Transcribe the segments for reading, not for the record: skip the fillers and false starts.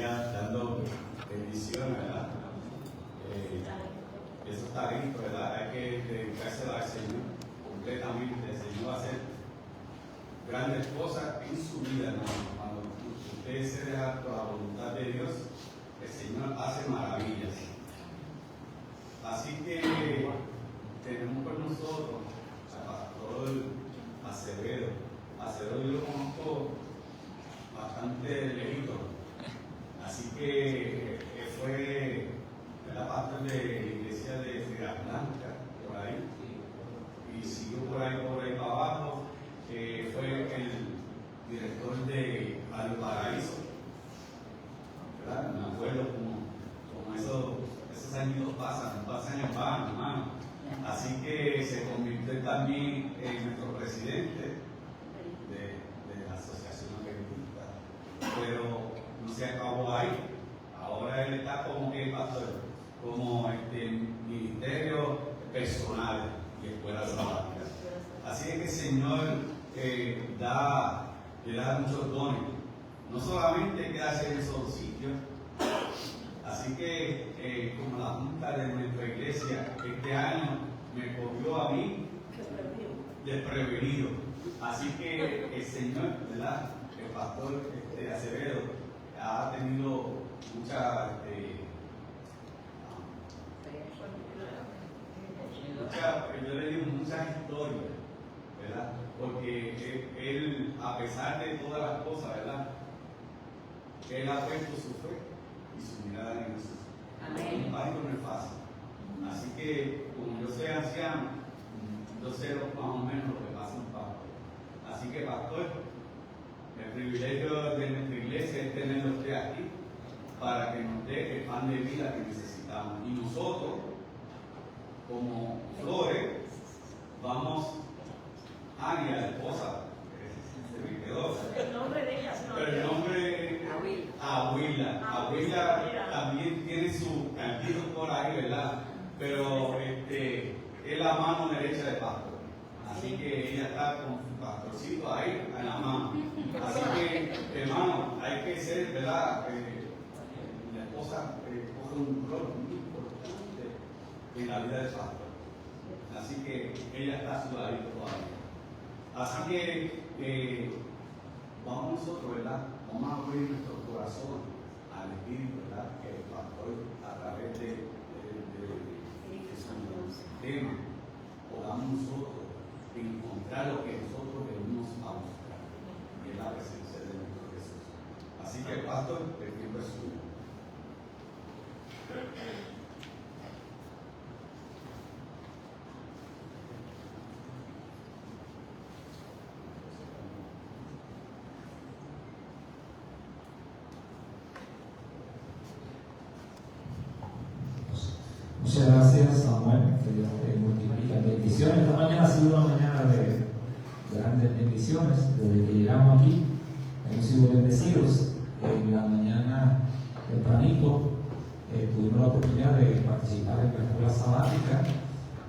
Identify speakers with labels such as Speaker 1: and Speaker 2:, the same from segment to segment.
Speaker 1: iglesia dando bendiciones, ¿verdad? Eso está listo, ¿verdad? Hay que dedicárselo al Señor completamente. El Señor va a hacer grandes cosas en su vida, hermano. Cuando usted se deja por la voluntad de Dios, el Señor hace maravillas. Así que tenemos con nosotros al pastor Acevedo. Acevedo yo lo conozco bastante lejito. Así que fue la pastor de la iglesia de Ciudad Blanca, por ahí, y siguió por ahí para abajo. Fue el director de Valparaíso, ¿verdad? Me acuerdo como esos años pasan en vano, hermano. Así que se convirtió también en nuestro presidente de la Asociación Adventista. Pero no se acabó ahí. Ahora él está como que pastor, como ministerio personal y escuela sabática. Así es que el Señor le da muchos dones. No solamente quedarse en esos sitios. Así que como la junta de nuestra iglesia este año me cogió a mí desprevenido. Así que el Señor, ¿verdad? El pastor Acevedo ha tenido yo le digo muchas historias, ¿verdad? Porque él, a pesar de todas las cosas, ¿verdad? Él ha puesto su fe y su mirada en Jesús. Amén. Algo no es fácil. Así que, como yo soy anciano, yo sé más o menos lo que pasa un pastor. Así que, pastor, el privilegio de nuestra iglesia es tenerlo usted aquí para que nos dé el pan de vida que necesitamos. Y nosotros, como Flores, vamos, Ania, la esposa, se me quedó.
Speaker 2: El nombre de ella no.
Speaker 1: Pero el nombre Abuela también tiene su cantito por ahí, ¿verdad? Pero es la mano derecha de pastor. Así que ella está con su pastorcito ahí en la mano. Así que, hermano, hay que ser, ¿verdad? La esposa coge un rol muy importante en la vida del pastor. Así que ella está a su ladito todavía. Así que vamos nosotros, ¿verdad? Vamos a abrir nuestro corazón al Espíritu, ¿verdad? Que el pastor, a través de su tema, podamos nosotros encontrar lo que nosotros venimos a buscar, y es la presencia de nuestro Jesús. Así que, pastor, el tiempo es suyo.
Speaker 3: Muchas gracias, Samuel, que Dios te multiplique bendiciones. Esta mañana ha sido una mañana de grandes bendiciones. Desde que llegamos aquí, hemos sido bendecidos. En la mañana tempranito tuvimos la oportunidad de participar en la escuela sabática.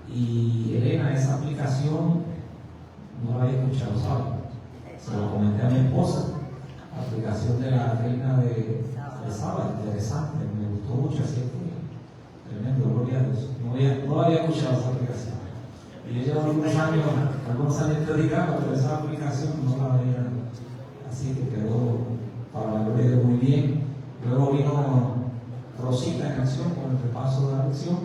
Speaker 3: Y Elena, esa aplicación no la había escuchado, ¿sabes? Se lo comenté a mi esposa. La aplicación de la reina de sábado, interesante, me gustó mucho, así que tremendo, gloria a Dios. No había escuchado esa aplicación. Y yo llevo algunos años predicando, pero esa aplicación no la había. Así que quedó para la gloria de Dios muy bien. Luego vino Rosita en acción con el repaso de la lección,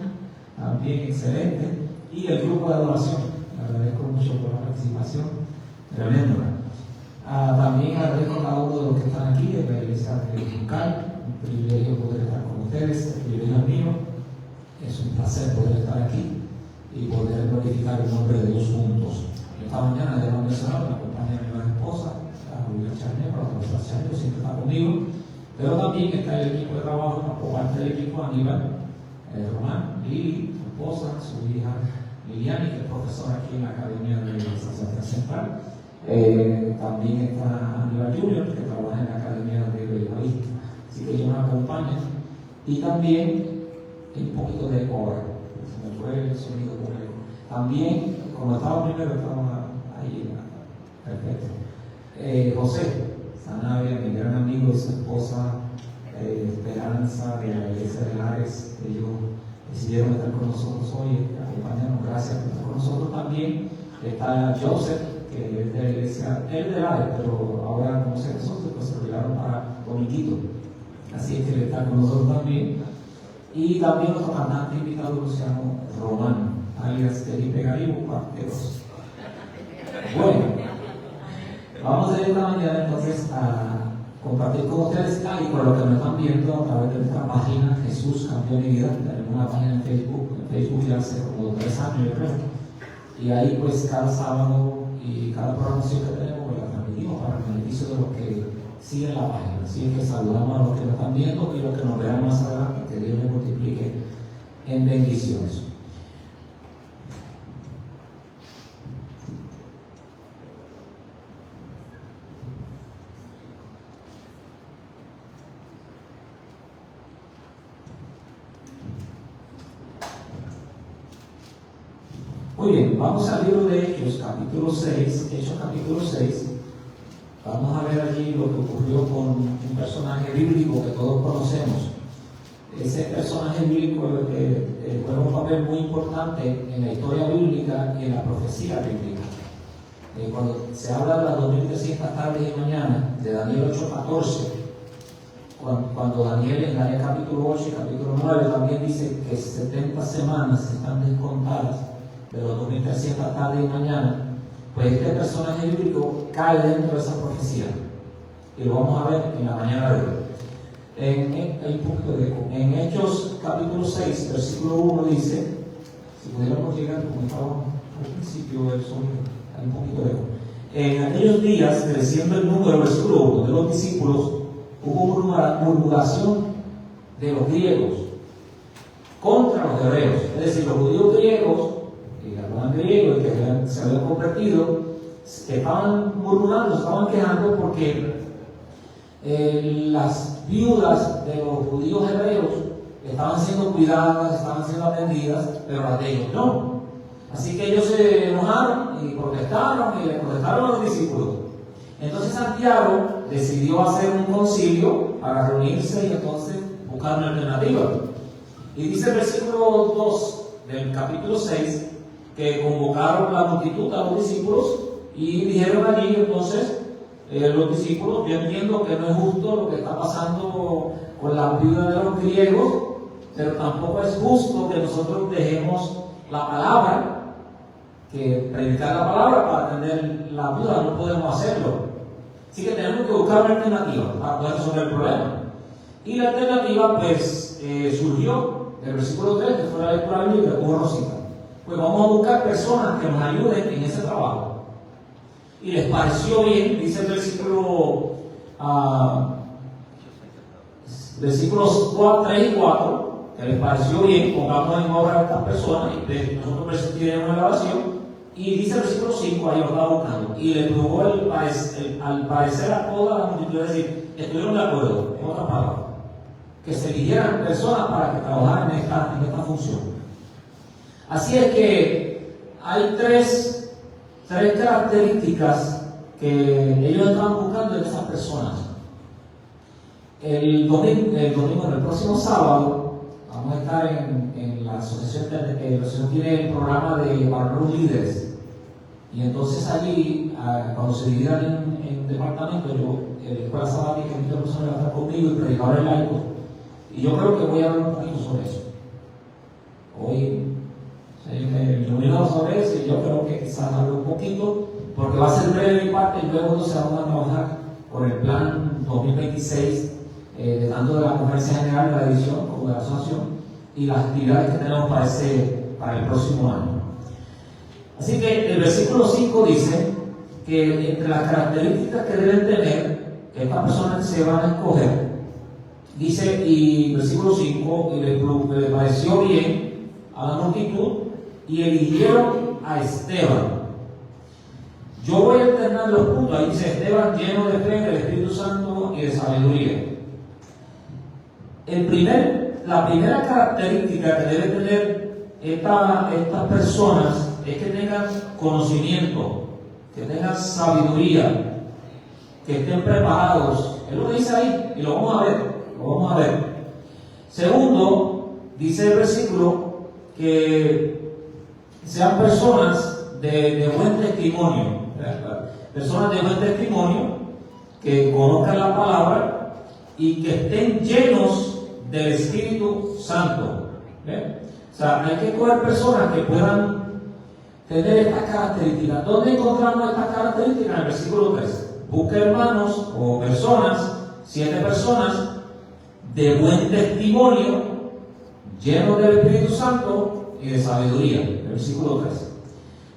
Speaker 3: también excelente. Y el grupo de adoración, agradezco mucho por la participación, tremendo. También agradezco a cada uno de los que están aquí en la iglesia de Juncal. Un privilegio poder estar con ustedes, el privilegio es mío. Es un placer poder estar aquí y poder glorificar el nombre de Dios juntos. Esta mañana ya lo he mencionado, me acompaña mi nueva esposa, la Julia Charnero, la profesora Charnero, siempre está conmigo. Pero también está el equipo de trabajo, por parte del equipo Aníbal, Román, Lili, su esposa, su hija Liliani, que es profesora aquí en la Academia de la Asociación Central. También está Aníbal Junior, que trabaja en la Academia de Bellavista. Así que ellos me acompañan. Y también un poquito de eco, se me fue el sonido por eco. También, como estaba primero, estaba ahí, perfecto. José Sanabria, mi gran amigo, y su esposa de la iglesia de Lares. Ellos decidieron estar con nosotros hoy, acompañarnos. Gracias por estar con nosotros también. Está Joseph, que es de la iglesia, él es de Lares, pero ahora como se nosotros, pues se lo llevaron para Dominguito. Así es que él está con nosotros también. Y también nuestro cantante invitado, Luciano Román, alias Felipe Garibo, parte 2. Bueno, vamos a ir esta mañana entonces a compartir con ustedes, y por lo que me están viendo a través de nuestra página Jesús Cambió Mi Vida. Tenemos una página en Facebook ya hace como 3 años, yo creo. Y ahí pues cada sábado y cada programación que tenemos pues, la transmitimos para el beneficio de los que siguen la página. Así es que saludamos a los que nos están viendo y los que nos verán más adelante, que Dios les multiplique en bendiciones. Muy bien, vamos al libro de Hechos, capítulo 6. Hechos, capítulo 6. Vamos a ver allí lo que ocurrió con un personaje bíblico que todos conocemos. Ese personaje bíblico juega un papel muy importante en la historia bíblica y en la profecía bíblica. Cuando se habla de las 2300 tardes y mañanas, de Daniel 8:14, cuando Daniel en Daniel capítulo 8 y capítulo 9 también dice que 70 semanas están descontadas de los 2300 tardes y mañanas, pues este personaje bíblico cae dentro de esa profecía. Y lo vamos a ver en la mañana de hoy. Hay un poquito de eco. En Hechos capítulo 6, versículo 1 dice, si pudiéramos llegar como estaba al principio del sonido, hay un poquito de eco. En aquellos días, creciendo el número, versículo 1, de los discípulos, hubo murmuración de los griegos contra los hebreos. Es decir, los judíos griegos, que hablaban griego y que se habían convertido, estaban murmurando, estaban quejando porque las viudas de los judíos hebreos estaban siendo cuidadas, estaban siendo atendidas, pero las de ellos no. Así que ellos se enojaron y protestaron y le protestaron a los discípulos. Entonces Santiago decidió hacer un concilio para reunirse y entonces buscar una alternativa. Y dice el versículo 2 del capítulo 6 que convocaron la multitud a los discípulos y dijeron allí entonces los discípulos: yo entiendo que no es justo lo que está pasando con la viuda de los griegos, pero tampoco es justo que nosotros dejemos la palabra, que predicar la palabra para atender la viuda, no podemos hacerlo. Así que tenemos que buscar una alternativa para poder resolver el problema. Y la alternativa pues surgió del versículo 3, que fue la lectura bíblica que tuvo Rosita. Pues vamos a buscar personas que nos ayuden en ese trabajo. Y les pareció bien, dice el versículos 3 y 4, que les pareció bien, pongamos en obra a estas personas y nosotros persistiremos en la oración. Y dice el versículo 5, ahí lo estaba buscando, y le tuvo al parecer a toda la multitud, es decir, estuvieron de acuerdo, en otras palabras, que se eligieran personas para que trabajaran en esta función. Así es que hay tres características que ellos estaban buscando en esas personas. El domingo, el próximo sábado, vamos a estar en la asociación, la asociación tiene el programa de para los líderes. Y entonces allí, cuando se dividan en departamentos, la escuela sabática, muchas personas van a estar conmigo y predicadores laicos. Y yo creo que voy a hablar un poquito sobre eso. Hoy me iluminó sobre eso y yo creo que quizás hable un poquito, porque va a ser breve de mi parte y luego se vamos a trabajar por el plan 2026, tanto de la Conferencia General de la División como de la Asociación, y las actividades que tenemos para el próximo año. Así que el versículo 5 dice que entre las características que deben tener estas personas que se van a escoger, dice, y versículo 5, y le pareció bien a la multitud y eligieron a Esteban. Yo voy a alternar los puntos. Ahí dice Esteban, lleno de fe, del Espíritu Santo y de sabiduría. La primera característica que deben tener estas personas es que tengan conocimiento, que tengan sabiduría, que estén preparados. Él lo dice ahí y lo vamos a ver. Segundo, dice el versículo que sean personas de buen testimonio, personas de buen testimonio que conozcan la palabra y que estén llenos del Espíritu Santo. O sea, hay que coger personas que puedan tener estas características. ¿Dónde encontramos estas características? En el versículo 3. Busca hermanos o personas, 7 personas de buen testimonio, llenos del Espíritu Santo y de sabiduría. El versículo 3.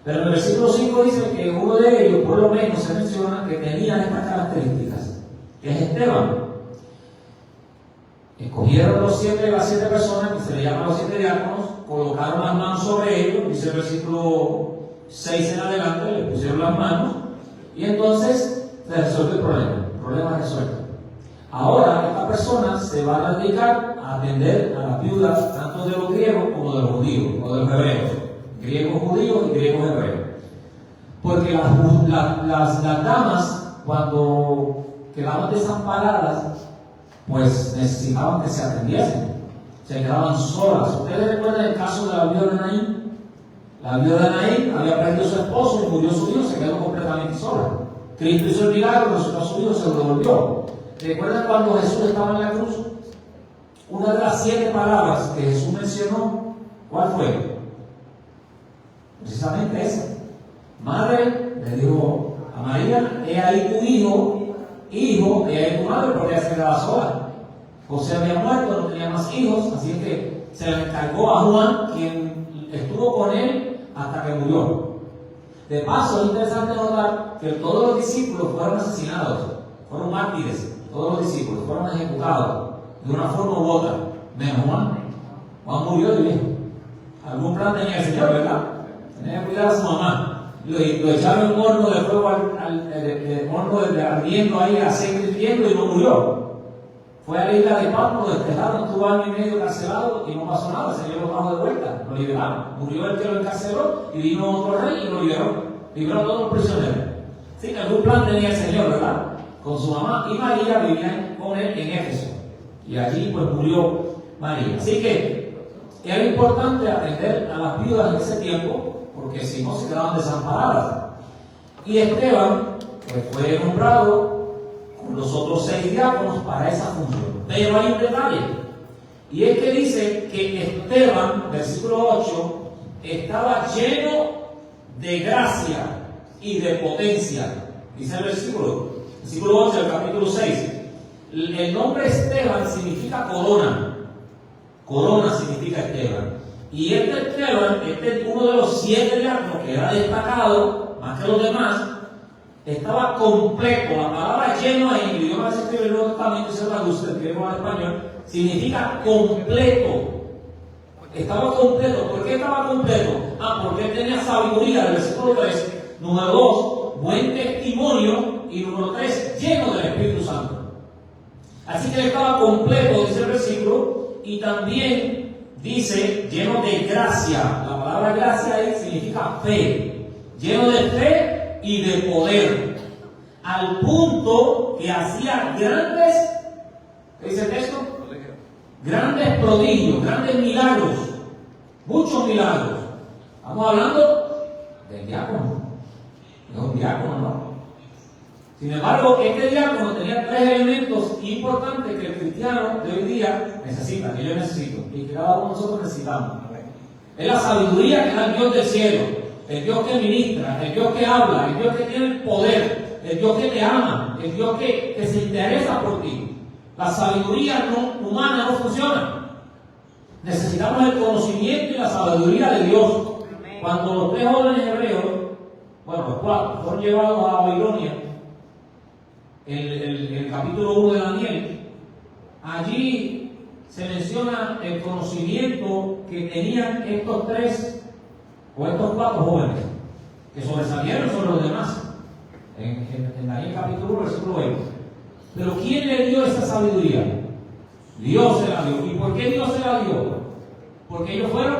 Speaker 3: Pero en el versículo 5 dice que uno de ellos, por lo menos, se menciona que tenía estas características, que es Esteban. Escogieron las 7 personas, que se le llaman los 7 diáconos, colocaron las manos sobre ellos, dice el versículo 6 en adelante, le pusieron las manos, y entonces se resuelve el problema resuelto. Ahora, estas personas se van a dedicar a atender a las viudas, tanto de los griegos como de los judíos, o de los hebreos, griegos judíos y griegos hebreos. Porque las damas, cuando quedaban desamparadas, pues necesitaban que se atendiesen, se quedaban solas. ¿Ustedes recuerdan el caso de la viuda de Naín? La viuda de Naín había perdido a su esposo y murió su hijo, se quedó completamente sola. Cristo hizo el milagro, resucitó a su hijo, se lo devolvió. ¿Recuerdan cuando Jesús estaba en la cruz? Una de las 7 palabras que Jesús mencionó, ¿cuál fue? Precisamente esa. Madre, le dijo a María, he ahí tu hijo, hijo, he ahí tu madre, porque ella se quedaba sola. José había muerto, no tenía más hijos, así que se le encargó a Juan, quien estuvo con él hasta que murió. De paso, es interesante notar que todos los discípulos fueron asesinados, fueron mártires, todos los discípulos fueron ejecutados de una forma u otra, menos Juan. Juan murió de viejo. Algún plan tenía el Señor, ¿verdad? Tenía que cuidar a su mamá. Lo echaron en un horno de fuego, horno ardiendo ahí, aceite hirviendo, y no murió. Fue a la isla de Patmos, lo despejaron, estuvo año y medio encarcelado y no pasó nada, el Señor lo trajo de vuelta, lo liberaron. Murió el que lo encarceló y vino otro rey y lo liberó. Liberó a todos los prisioneros. Sí, que algún plan tenía el Señor, ¿verdad? Con su mamá y María vivían con él en Éfeso. Y allí pues murió María. Así que era importante atender a las viudas en ese tiempo, porque si no se quedaban desamparadas. Y Esteban pues, fue nombrado con los otros 6 diáconos para esa función. Pero hay un detalle, y es que dice que Esteban, versículo 8, estaba lleno de gracia y de potencia. Dice el versículo 8 del capítulo 6. El nombre Esteban significa corona. Corona significa Esteban. Y Esteban, es uno de los 7 diáconos que era destacado, más que los demás, estaba completo. La palabra lleno en el idioma que se escribe en el Nuevo Testamento, se traduce del griego al español, significa completo. Estaba completo. ¿Por qué estaba completo? Porque él tenía sabiduría, del versículo 3. Número 2, buen testimonio. Y número 3, lleno del Espíritu Santo. Así que él estaba completo, dice el versículo, y también dice lleno de gracia. La palabra gracia ahí significa fe. Lleno de fe y de poder, al punto que hacía grandes, ¿qué dice el texto? Grandes prodigios, grandes milagros, muchos milagros. Estamos hablando del diácono, de un diácono, ¿no? Sin embargo, este diácono tenía 3 elementos importantes que el cristiano de hoy día necesita, que yo necesito, y que cada uno de nosotros necesitamos. Es la sabiduría que da el Dios del cielo, el Dios que ministra, el Dios que habla, el Dios que tiene el poder, el Dios que te ama, el Dios que se interesa por ti. La sabiduría humana no funciona. Necesitamos el conocimiento y la sabiduría de Dios. Cuando los 3 jóvenes hebreos, bueno, los 4, fueron llevados a Babilonia, el capítulo 1 de Daniel, allí se menciona el conocimiento que tenían estos 3 o estos 4 jóvenes que sobresalieron sobre los demás en Daniel capítulo 1 versículo 20. Pero ¿quién le dio esa sabiduría? Dios se la dio. ¿Y por qué Dios se la dio? Porque ellos fueron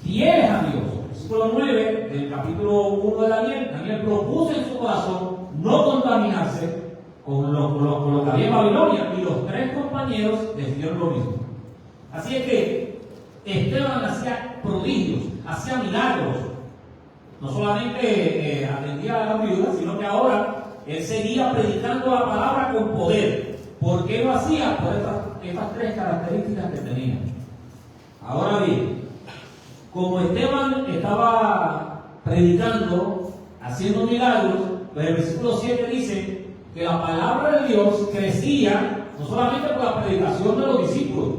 Speaker 3: fieles a Dios. Versículo 9 del capítulo 1 de Daniel. Daniel propuso en su corazón no contaminarse con lo que había en Babilonia, y los 3 compañeros decidieron lo mismo. Así es que Esteban hacía prodigios, hacía milagros. No solamente atendía a la viuda, sino que ahora él seguía predicando la palabra con poder. ¿Por qué lo hacía? Por estas tres características que tenía. Ahora bien, como Esteban estaba predicando, haciendo milagros, pues el versículo 7 dice que la palabra de Dios crecía no solamente por la predicación de los discípulos,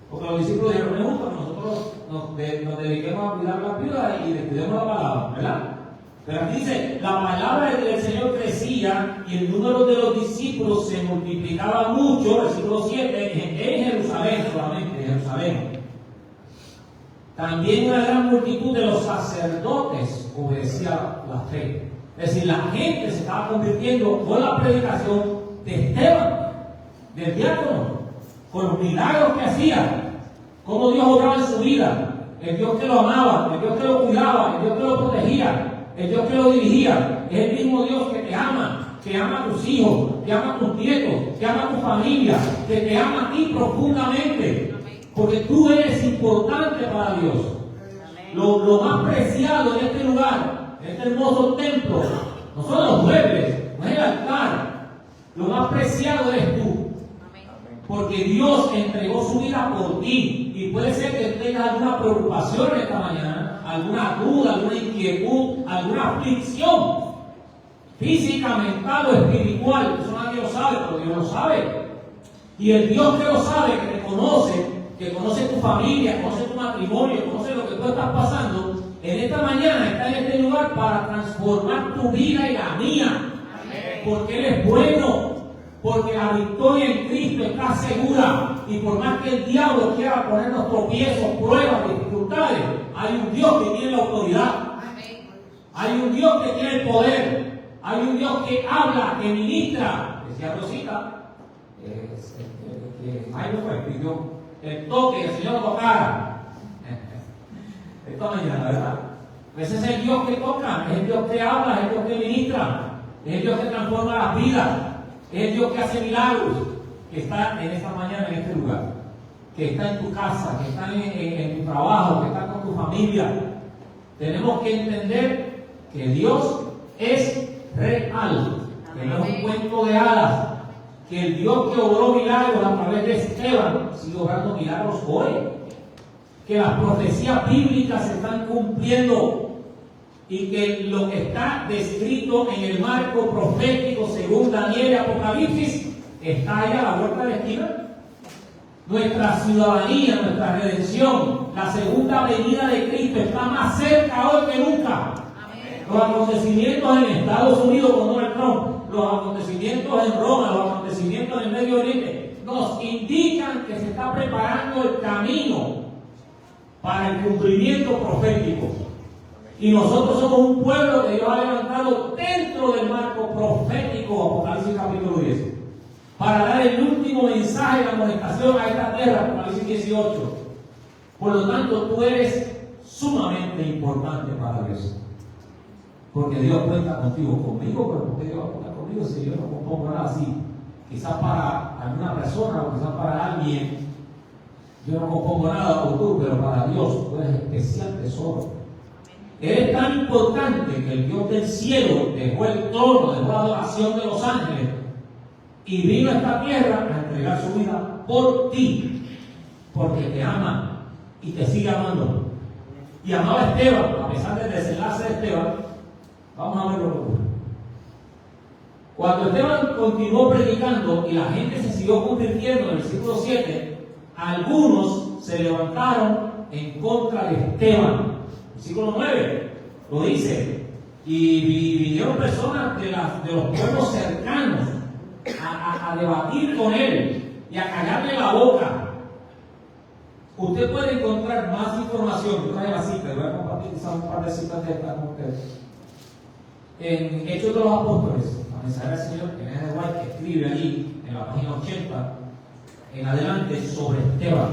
Speaker 3: porque los discípulos dijeron: me gusta que nosotros nos dediquemos a cuidar la viuda y descuidemos la palabra, ¿verdad? Pero aquí dice, la palabra del Señor crecía y el número de los discípulos se multiplicaba mucho, versículo 7, en Jerusalén solamente, en Jerusalén. También una gran multitud de los sacerdotes obedecía la fe. Es decir, la gente se estaba convirtiendo con la predicación de Esteban, del diácono, con los milagros que hacía, cómo Dios obraba en su vida, el Dios que lo amaba, el Dios que lo cuidaba, el Dios que lo protegía, el Dios que lo dirigía. Es el mismo Dios que te ama a tus hijos, que ama a tus nietos, que ama a tu familia, que te ama a ti profundamente, porque tú eres importante para Dios. Lo más preciado en este lugar, en este hermoso templo, no son los muebles, no es el altar, lo más preciado eres tú. Porque Dios entregó su vida por ti. Y puede ser que tengas alguna preocupación esta mañana, alguna duda, alguna inquietud, alguna aflicción física, mental o espiritual. Eso nadie lo sabe, pero Dios lo sabe. Y el Dios que lo sabe, que te conoce, que conoce tu familia, conoce tu matrimonio, conoce lo que tú estás pasando, en esta mañana está en este lugar para transformar tu vida y la mía. Porque Él es bueno. Porque la victoria en Cristo está segura. Y por más que el diablo quiera ponernos tropiezos, pruebas, dificultades, hay un Dios que tiene la autoridad. Hay un Dios que tiene el poder. Hay un Dios que habla, que ministra. Decía Rosita, ahí no fue, pidió el toque, el Señor tocara. Esta mañana, ¿verdad? Ese es el Dios que toca, es el Dios que habla, es el Dios que ministra, es el Dios que transforma las vidas. Es el Dios que hace milagros, que está en esta mañana en este lugar, que está en tu casa, que está en tu trabajo, que está con tu familia. Tenemos que entender que Dios es real, que no es un cuento de hadas, que el Dios que obró milagros a través de Esteban sigue obrando milagros hoy, que las profecías bíblicas se están cumpliendo y que lo que está descrito en el marco profético según Daniel y Apocalipsis está ahí a la vuelta de la esquina. Nuestra ciudadanía, nuestra redención, la segunda venida de Cristo está más cerca hoy que nunca. Amén. Los acontecimientos en Estados Unidos con Donald Trump, los acontecimientos en Roma, los acontecimientos en el Medio Oriente, nos indican que se está preparando el camino para el cumplimiento profético. Y nosotros somos un pueblo que Dios ha levantado dentro del marco profético, Apocalipsis capítulo 10, para dar el último mensaje de amonestación a esta tierra, Apocalipsis 18. Por lo tanto, tú eres sumamente importante para Dios. Porque Dios cuenta contigo, conmigo, pero porque Dios cuenta conmigo si yo no compongo nada así. Quizás para alguna persona o quizás para alguien, yo no compongo nada por tú, pero para Dios tú eres especial tesoro. Eres tan importante que el Dios del cielo dejó el trono, dejó la adoración de los ángeles y vino a esta tierra a entregar su vida por ti, porque te ama y te sigue amando. Y amaba a Esteban, a pesar del desenlace de Esteban. Vamos a ver lo que ocurre. Cuando Esteban continuó predicando y la gente se siguió convirtiendo, en el versículo 7, algunos se levantaron en contra de Esteban. Versículo 9 lo dice, y vinieron personas de los pueblos cercanos a debatir con él y a callarle la boca. Usted puede encontrar más información, yo traje la cita, voy a compartir quizás un par de citas de estas con ustedes. En Hechos de los Apóstoles, la mensaje del Señor, que es de White, que escribe allí en la página 80 en adelante sobre Esteban.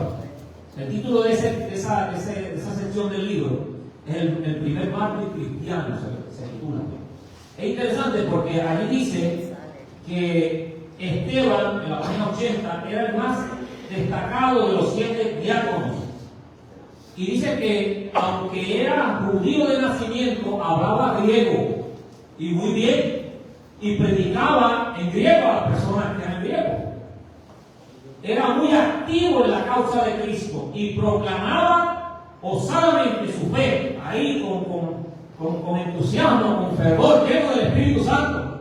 Speaker 3: El título de esa sección del libro es el primer mártir cristiano, se titula. Es interesante porque allí dice que Esteban, en la página 80, era el más destacado de los 7
Speaker 2: diáconos. Y dice que aunque era judío de nacimiento, hablaba griego, y muy bien, y predicaba en griego a las personas que eran griegos. Era muy activo en la causa de Cristo y proclamaba osadamente su fe, ahí con entusiasmo, con fervor, lleno del Espíritu Santo.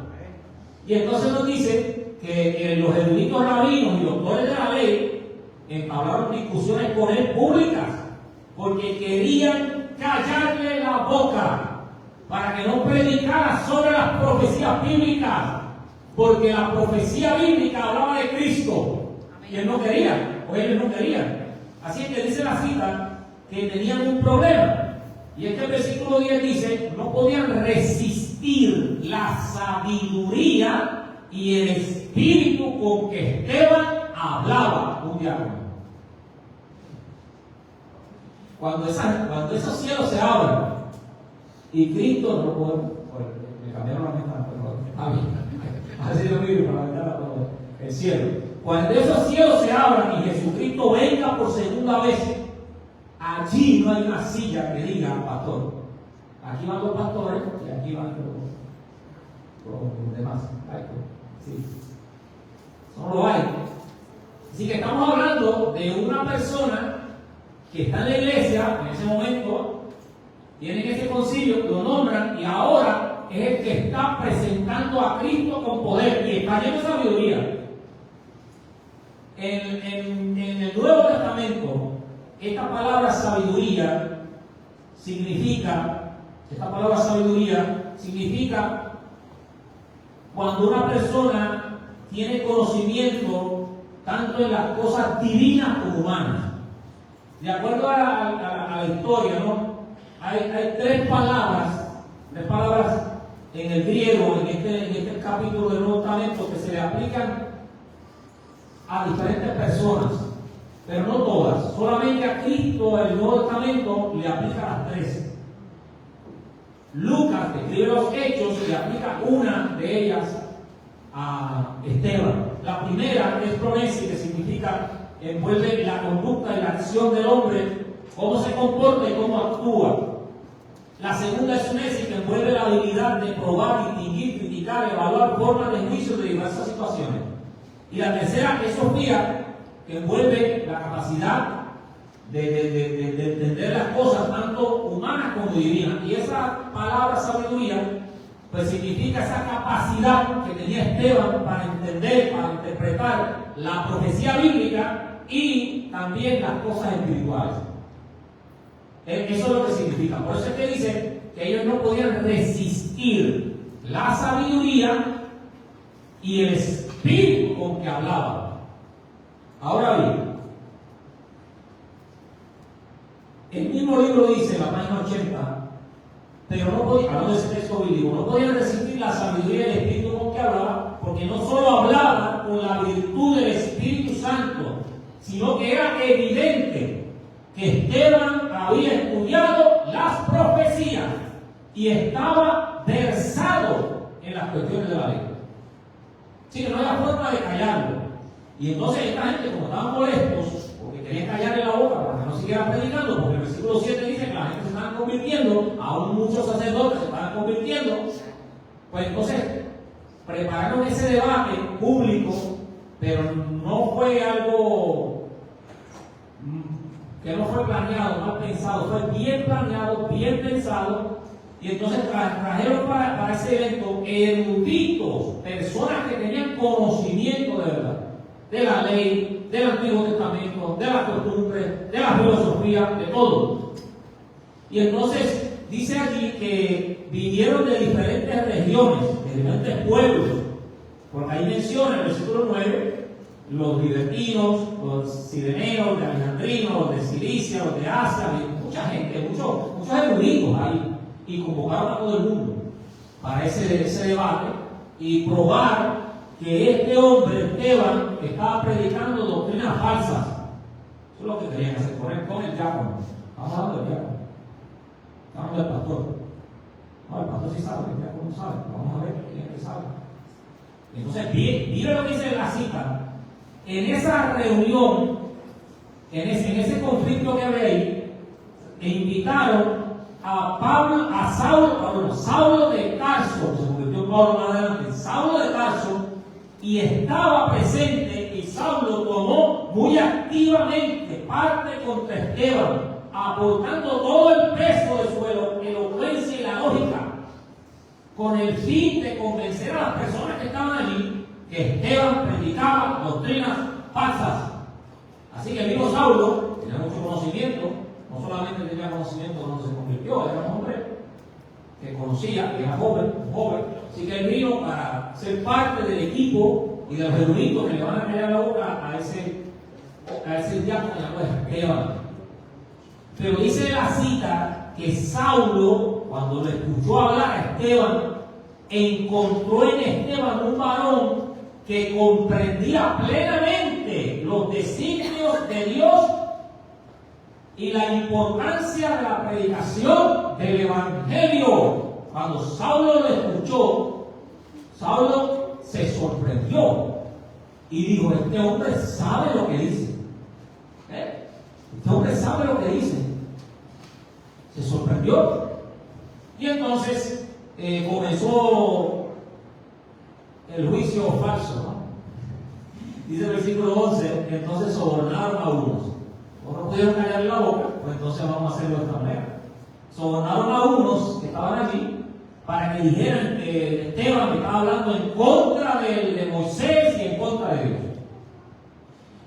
Speaker 2: Y entonces nos dice que los eruditos rabinos y doctores de la ley entablaron discusiones con él públicas, porque querían callarle la boca para que no predicara sobre las profecías bíblicas, porque la profecía bíblica hablaba de Cristo y él no quería, o ellos no querían. Así es que dice la cita que tenían un problema, y es que el versículo 10 dice: no podían resistir la sabiduría y el espíritu con que Esteban hablaba, un diácono. Cuando esos cielos se abren y Cristo no puede, me cambiaron la ventana, pero así lo mismo para la ventana, el cielo. Cuando esos cielos se abran y Jesucristo venga por segunda vez, allí no hay una silla que diga pastor. Aquí van los pastores y aquí van los demás. Sí. No lo hay. Así que estamos hablando de una persona que está en la iglesia en ese momento, tienen ese concilio, lo nombran y ahora es el que está presentando a Cristo con poder y está lleno de sabiduría. En el Nuevo Testamento, esta palabra sabiduría significa cuando una persona tiene conocimiento tanto en las cosas divinas como humanas. De acuerdo a la historia, ¿no? Hay tres palabras en el griego, en este capítulo del Nuevo Testamento, que se le aplican a diferentes personas, pero no todas. Solamente a Cristo el Nuevo Testamento le aplica las tres. Lucas, que escribe los Hechos, le aplica una de ellas a Esteban. La primera es promesa, que significa envuelve la conducta y la acción del hombre, cómo se comporta y cómo actúa. La segunda es Sunesis, que envuelve la habilidad de probar, distinguir, criticar, evaluar formas de juicio de diversas situaciones. Y la tercera es Sofía, que envuelve la capacidad de entender las cosas, tanto humanas como divinas. Y esa palabra sabiduría, pues significa esa capacidad que tenía Esteban para entender, para interpretar la profecía bíblica y también las cosas espirituales. Eso es lo que significa. Por eso es que dice que ellos no podían resistir la sabiduría y el espíritu con que hablaban. Ahora bien, el mismo libro dice, en la página 80, pero no podían, hablando de ese texto bíblico, no podían resistir la sabiduría y el espíritu con que hablaba, porque no solo hablaba con la virtud del Espíritu Santo, sino que era evidente que Esteban había estudiado las profecías y estaba versado en las cuestiones de la ley. Sí, que no había forma de callarlo. Y entonces esta gente, como estaban molestos, porque querían callarle la boca para que no siguiera predicando, porque el versículo 7 dice que la gente se estaba convirtiendo, aún muchos sacerdotes se estaban convirtiendo, pues entonces prepararon ese debate público, pero no fue algo que no fue planeado, mal pensado, fue bien planeado, bien pensado, y entonces trajeron para ese evento eruditos, personas que tenían conocimiento de verdad, de la ley, del Antiguo Testamento, de las costumbres, de la filosofía, de todo. Y entonces dice allí que vinieron de diferentes regiones, de diferentes pueblos, porque ahí menciona en el versículo 9 los libertinos, los sireneos, de Alejandrinos, los de Cilicia, los de Asia, mucha gente, muchos eruditos ahí, y convocaron a todo el mundo para ese debate y probar que este hombre, Esteban, estaba predicando doctrinas falsas. Eso es lo que querían hacer, poner con el diácono. Estamos hablando del diácono, estamos hablando del pastor. No, el pastor sí sabe, el diácono no sabe. Vamos a ver quién es que sabe. Entonces, mira lo que dice la cita. En esa reunión en ese conflicto que había ahí, e invitaron a Saulo de Tarso, se convirtió en Pablo más adelante, Saulo de Tarso, y estaba presente, y Saulo tomó muy activamente parte contra Esteban, aportando todo el peso de su elocuencia y la lógica, con el fin de convencer a las personas que estaban allí que Esteban predicaba doctrinas falsas. Así que el mismo Saulo tenía mucho conocimiento, no solamente tenía conocimiento cuando se convirtió, era un hombre que conocía, que era joven, así que él vino para ser parte del equipo y de los eruditos que le van a callar la boca a ese diácono llamado Esteban. Pero dice la cita que Saulo, cuando le escuchó hablar a Esteban, encontró en Esteban un varón que comprendía plenamente los designios de Dios y la importancia de la predicación del Evangelio. Cuando Saulo lo escuchó, Saulo se sorprendió y dijo: este hombre sabe lo que dice. Este hombre sabe lo que dice. Se sorprendió. Y entonces comenzó el juicio falso, ¿no? Dice el versículo 11, entonces sobornaron a unos. No pudieron callar la boca, pues entonces vamos a hacerlo de esta manera. Sobornaron a unos que estaban allí para que dijeran que Esteban estaba hablando en contra de Moisés y en contra de Dios.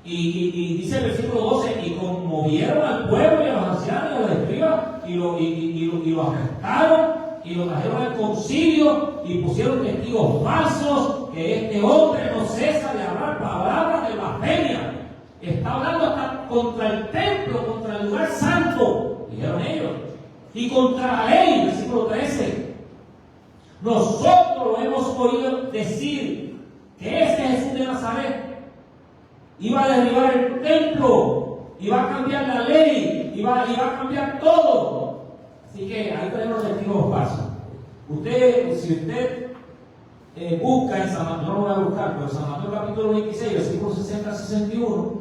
Speaker 2: Y dice el versículo 12, y conmovieron al pueblo y a los ancianos y a los escribas y lo arrestaron y lo trajeron al concilio y pusieron testigos falsos que este hombre no cesa de hablar palabras de blasfemia. Está hablando hasta contra el templo, contra el lugar santo, dijeron ellos, y contra la ley, versículo 13. Nosotros lo hemos oído decir que este Jesús de Nazaret iba a derribar el templo, iba a cambiar la ley, iba a cambiar todo. Así que ahí tenemos los testigos falsos. Si usted busca en San Mateo, no lo voy a buscar, pero San Mateo capítulo 26, versículos 60 a 61,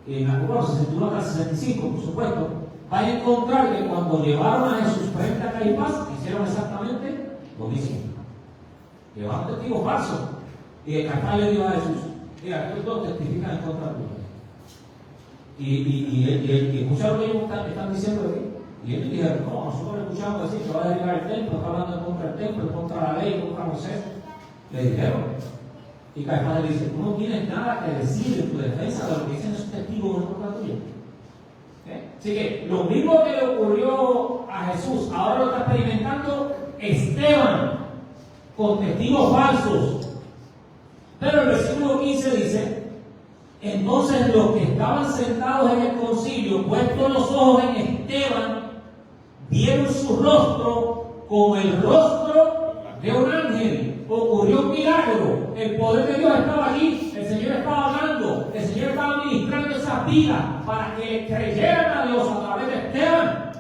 Speaker 2: en algunos 61 a 65, por supuesto, va a encontrar que cuando llevaron a Jesús frente a Caifás, hicieron exactamente lo mismo. Llevaron testigos falsos. Y Caifás le dijo a Jesús: mira, estos dos testifican en contra tuya. Y escucharon lo que ellos están diciendo aquí. Y ellos dijeron: no, nosotros escuchamos decir que va a derribar el templo, está hablando en contra del templo, en contra de la ley, en contra de Moisés. Le dijeron. Y Caifás le dice: tú no tienes nada que decir en tu defensa de lo que dicen esos testigos en contra tuya. Así que lo mismo que le ocurrió a Jesús, ahora lo está experimentando Esteban, con testigos falsos. Pero el versículo 15 dice: entonces los que estaban sentados en el concilio, puestos los ojos en Esteban, vieron su rostro como el rostro de un ángel. Ocurrió un milagro, el poder de Dios estaba allí, el Señor estaba hablando, el Señor estaba ministrando esas vidas para que creyeran a Dios a través de Esteban.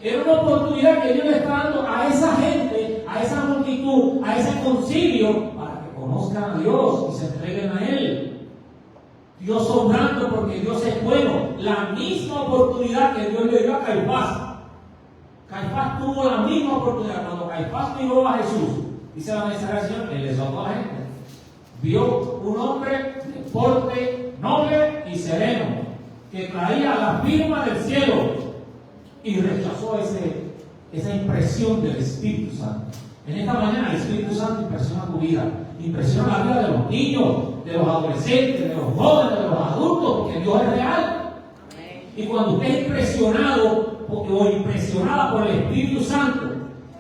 Speaker 2: Era una oportunidad que Dios le está dando a esa gente, a esa multitud, a ese concilio, para que conozcan a Dios y se entreguen a Él. Dios obrando porque Dios es bueno. La misma oportunidad que Dios le dio a Caifás. Caifás tuvo la misma oportunidad. Cuando Caifás miró a Jesús, dice la mensaje del Señor, Él le soltó a la gente. Vio un hombre de porte noble y sereno, que traía la firma del cielo, y rechazó esa impresión del Espíritu Santo. En esta mañana el Espíritu Santo impresiona tu vida, impresiona la vida de los niños, de los adolescentes, de los jóvenes, de los adultos, porque Dios es real. Y cuando usted es impresionado o impresionada por el Espíritu Santo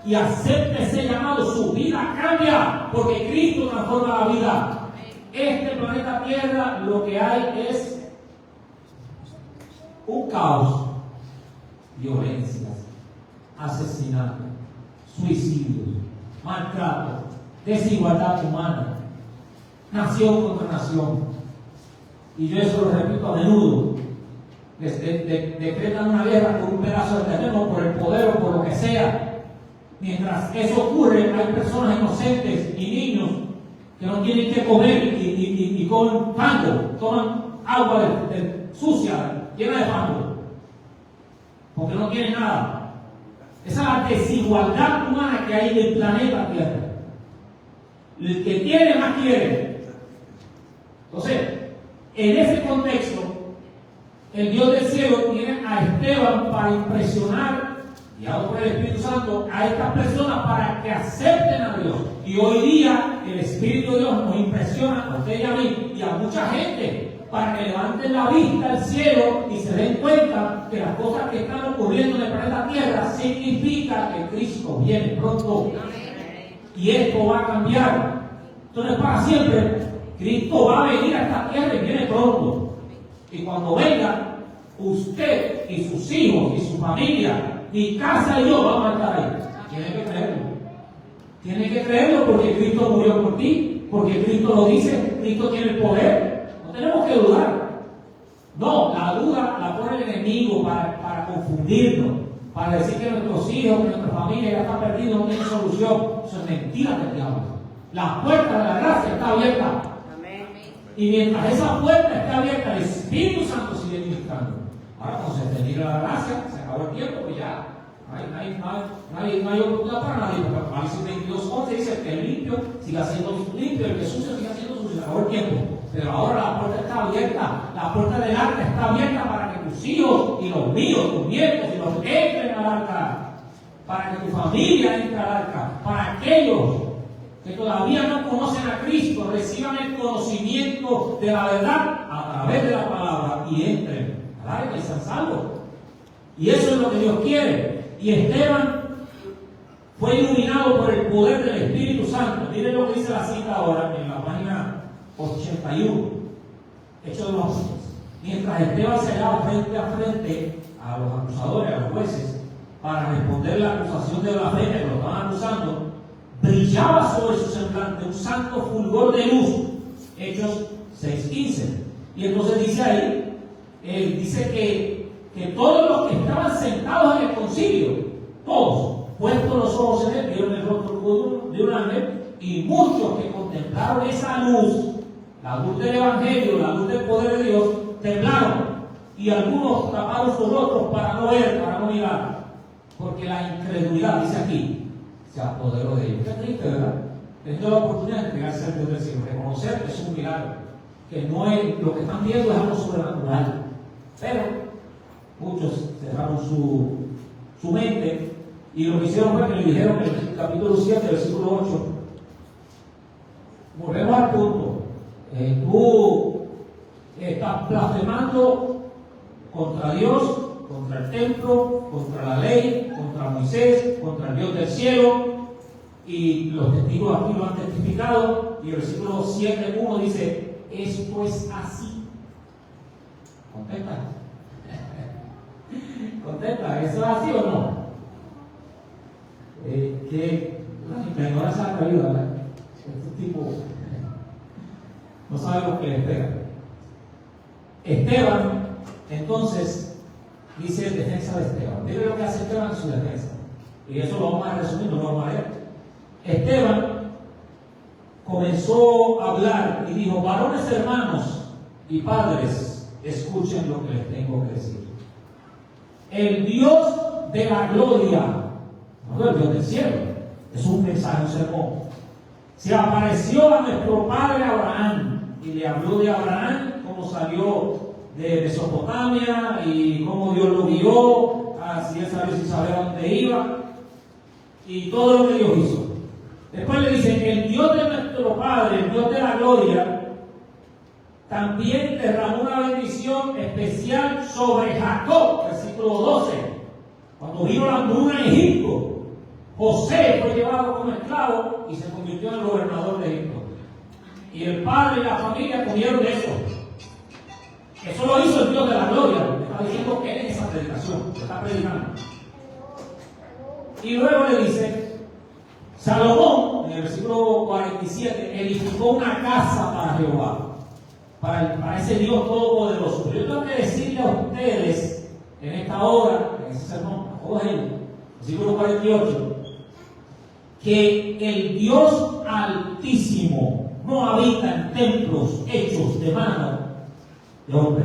Speaker 2: y acepta ese llamado, su vida cambia, porque Cristo transforma la vida. Este planeta Tierra lo que hay es un caos, violencias, asesinatos, suicidios, maltrato, desigualdad humana, nación contra nación. Y yo eso lo repito a menudo. Decretan una guerra por un pedazo de terreno, por el poder o por lo que sea. Mientras eso ocurre, hay personas inocentes y niños que no tienen que comer y comen fango, toman agua sucia, llena de fango, porque no tiene nada. Esa es la desigualdad humana que hay en el planeta Tierra. El que tiene más quiere. Entonces, en ese contexto, el Dios del cielo tiene a Esteban para impresionar, guiado por el Espíritu Santo, a estas personas para que acepten a Dios. Y hoy día el Espíritu de Dios nos impresiona a usted y a mí y a mucha gente para que levanten la vista al cielo y se den cuenta que las cosas que están ocurriendo en el planeta Tierra significa que Cristo viene pronto. Y esto va a cambiar. Esto no es para siempre. Cristo va a venir a esta tierra y viene pronto. Y cuando venga, usted y sus hijos y su familia, mi casa y yo vamos a estar ahí. Tiene que creerlo. Tiene que creerlo porque Cristo murió por ti, porque Cristo lo dice, Cristo tiene el poder. No tenemos que dudar. No, la duda la pone el enemigo para confundirnos, para decir que nuestros hijos, que nuestra familia ya está perdida, no tiene solución. Eso es mentira del diablo. La puerta de la gracia está abierta. Y mientras esa puerta esté abierta, el Espíritu Santo sigue ministrando. Ahora, cuando se termine la gracia, se acabó el tiempo, pues ya no hay oportunidad para nadie. Porque Apocalipsis 22:11 dice que el limpio siga siendo limpio, el que es sucio siga siendo sucio. Se acabó el tiempo. Pero ahora la puerta está abierta, la puerta del arca está abierta para que tus hijos y los míos, tus nietos y los entren al arca, para que tu familia entre al arca, para aquellos que todavía no conocen a Cristo, reciban el conocimiento de la verdad a través de la palabra y entren al arca y sean salvos. Y eso es lo que Dios quiere. Y Esteban fue iluminado por el poder del Espíritu Santo. Miren lo que dice la cita ahora en la página 81, Hechos de los Apóstoles. Mientras Esteban se hallaba frente a frente a los acusadores, a los jueces, para responder la acusación de blasfemia que lo estaban acusando, brillaba sobre su semblante un santo fulgor de luz. Hechos 6:15. Y entonces dice ahí, dice que todos los que estaban sentados en el concilio, todos, puestos los ojos en él, vieron el rostro de un ángel, y muchos que contemplaron esa luz, la luz del Evangelio, la luz del poder de Dios, temblaron, y algunos taparon sus rostros para no ver, para no mirar, porque la incredulidad, dice aquí, se apoderó de ellos. Qué triste, ¿verdad? Teniendo la oportunidad de entregarse al Dios del cielo, reconocer que es un milagro, que no es lo que están viendo, es algo sobrenatural. Pero muchos cerraron su mente y lo que hicieron fue que le dijeron en el capítulo 7, versículo 8, volvemos al punto. Tú estás blasfemando contra Dios, contra el templo, contra la ley, contra Moisés, contra el Dios del cielo, y los testigos aquí lo han testificado. Y el versículo 7:1 dice: esto es así. ¿Contesta? ¿Contesta? ¿Eso es así o no? Que la ignorancia ha traído, ¿verdad? Este tipo no sabe lo que le espera. Esteban, entonces, dice en defensa de Esteban. Mire lo que hace Esteban en su defensa. Y eso lo vamos a resumir, no lo vamos a leer. Esteban comenzó a hablar y dijo: varones hermanos y padres, escuchen lo que les tengo que decir. El Dios de la gloria, no el Dios del cielo, es un mensaje, un sermón, se apareció a nuestro padre Abraham y le habló de Abraham, cómo salió de Mesopotamia y cómo Dios lo guió, así él sabía sin saber a dónde iba y todo lo que Dios hizo. Después le dice: el Dios de nuestro padre, el Dios de la gloria, también derramó una bendición especial sobre Jacob, versículo 12. Cuando vino la hambruna en Egipto, José fue llevado como esclavo y se convirtió en el gobernador de Egipto. Y el padre y la familia comieron de eso. Eso lo hizo el Dios de la gloria. Está diciendo que es esa predicación, está predicando. Y luego le dice: Salomón, en el versículo 47, edificó una casa para Jehová, para ese Dios todopoderoso. Yo tengo que decirle a ustedes en esta hora, en ese sermón, a todos ellos, versículo 48, que el Dios Altísimo no habita en templos hechos de mano de hombre,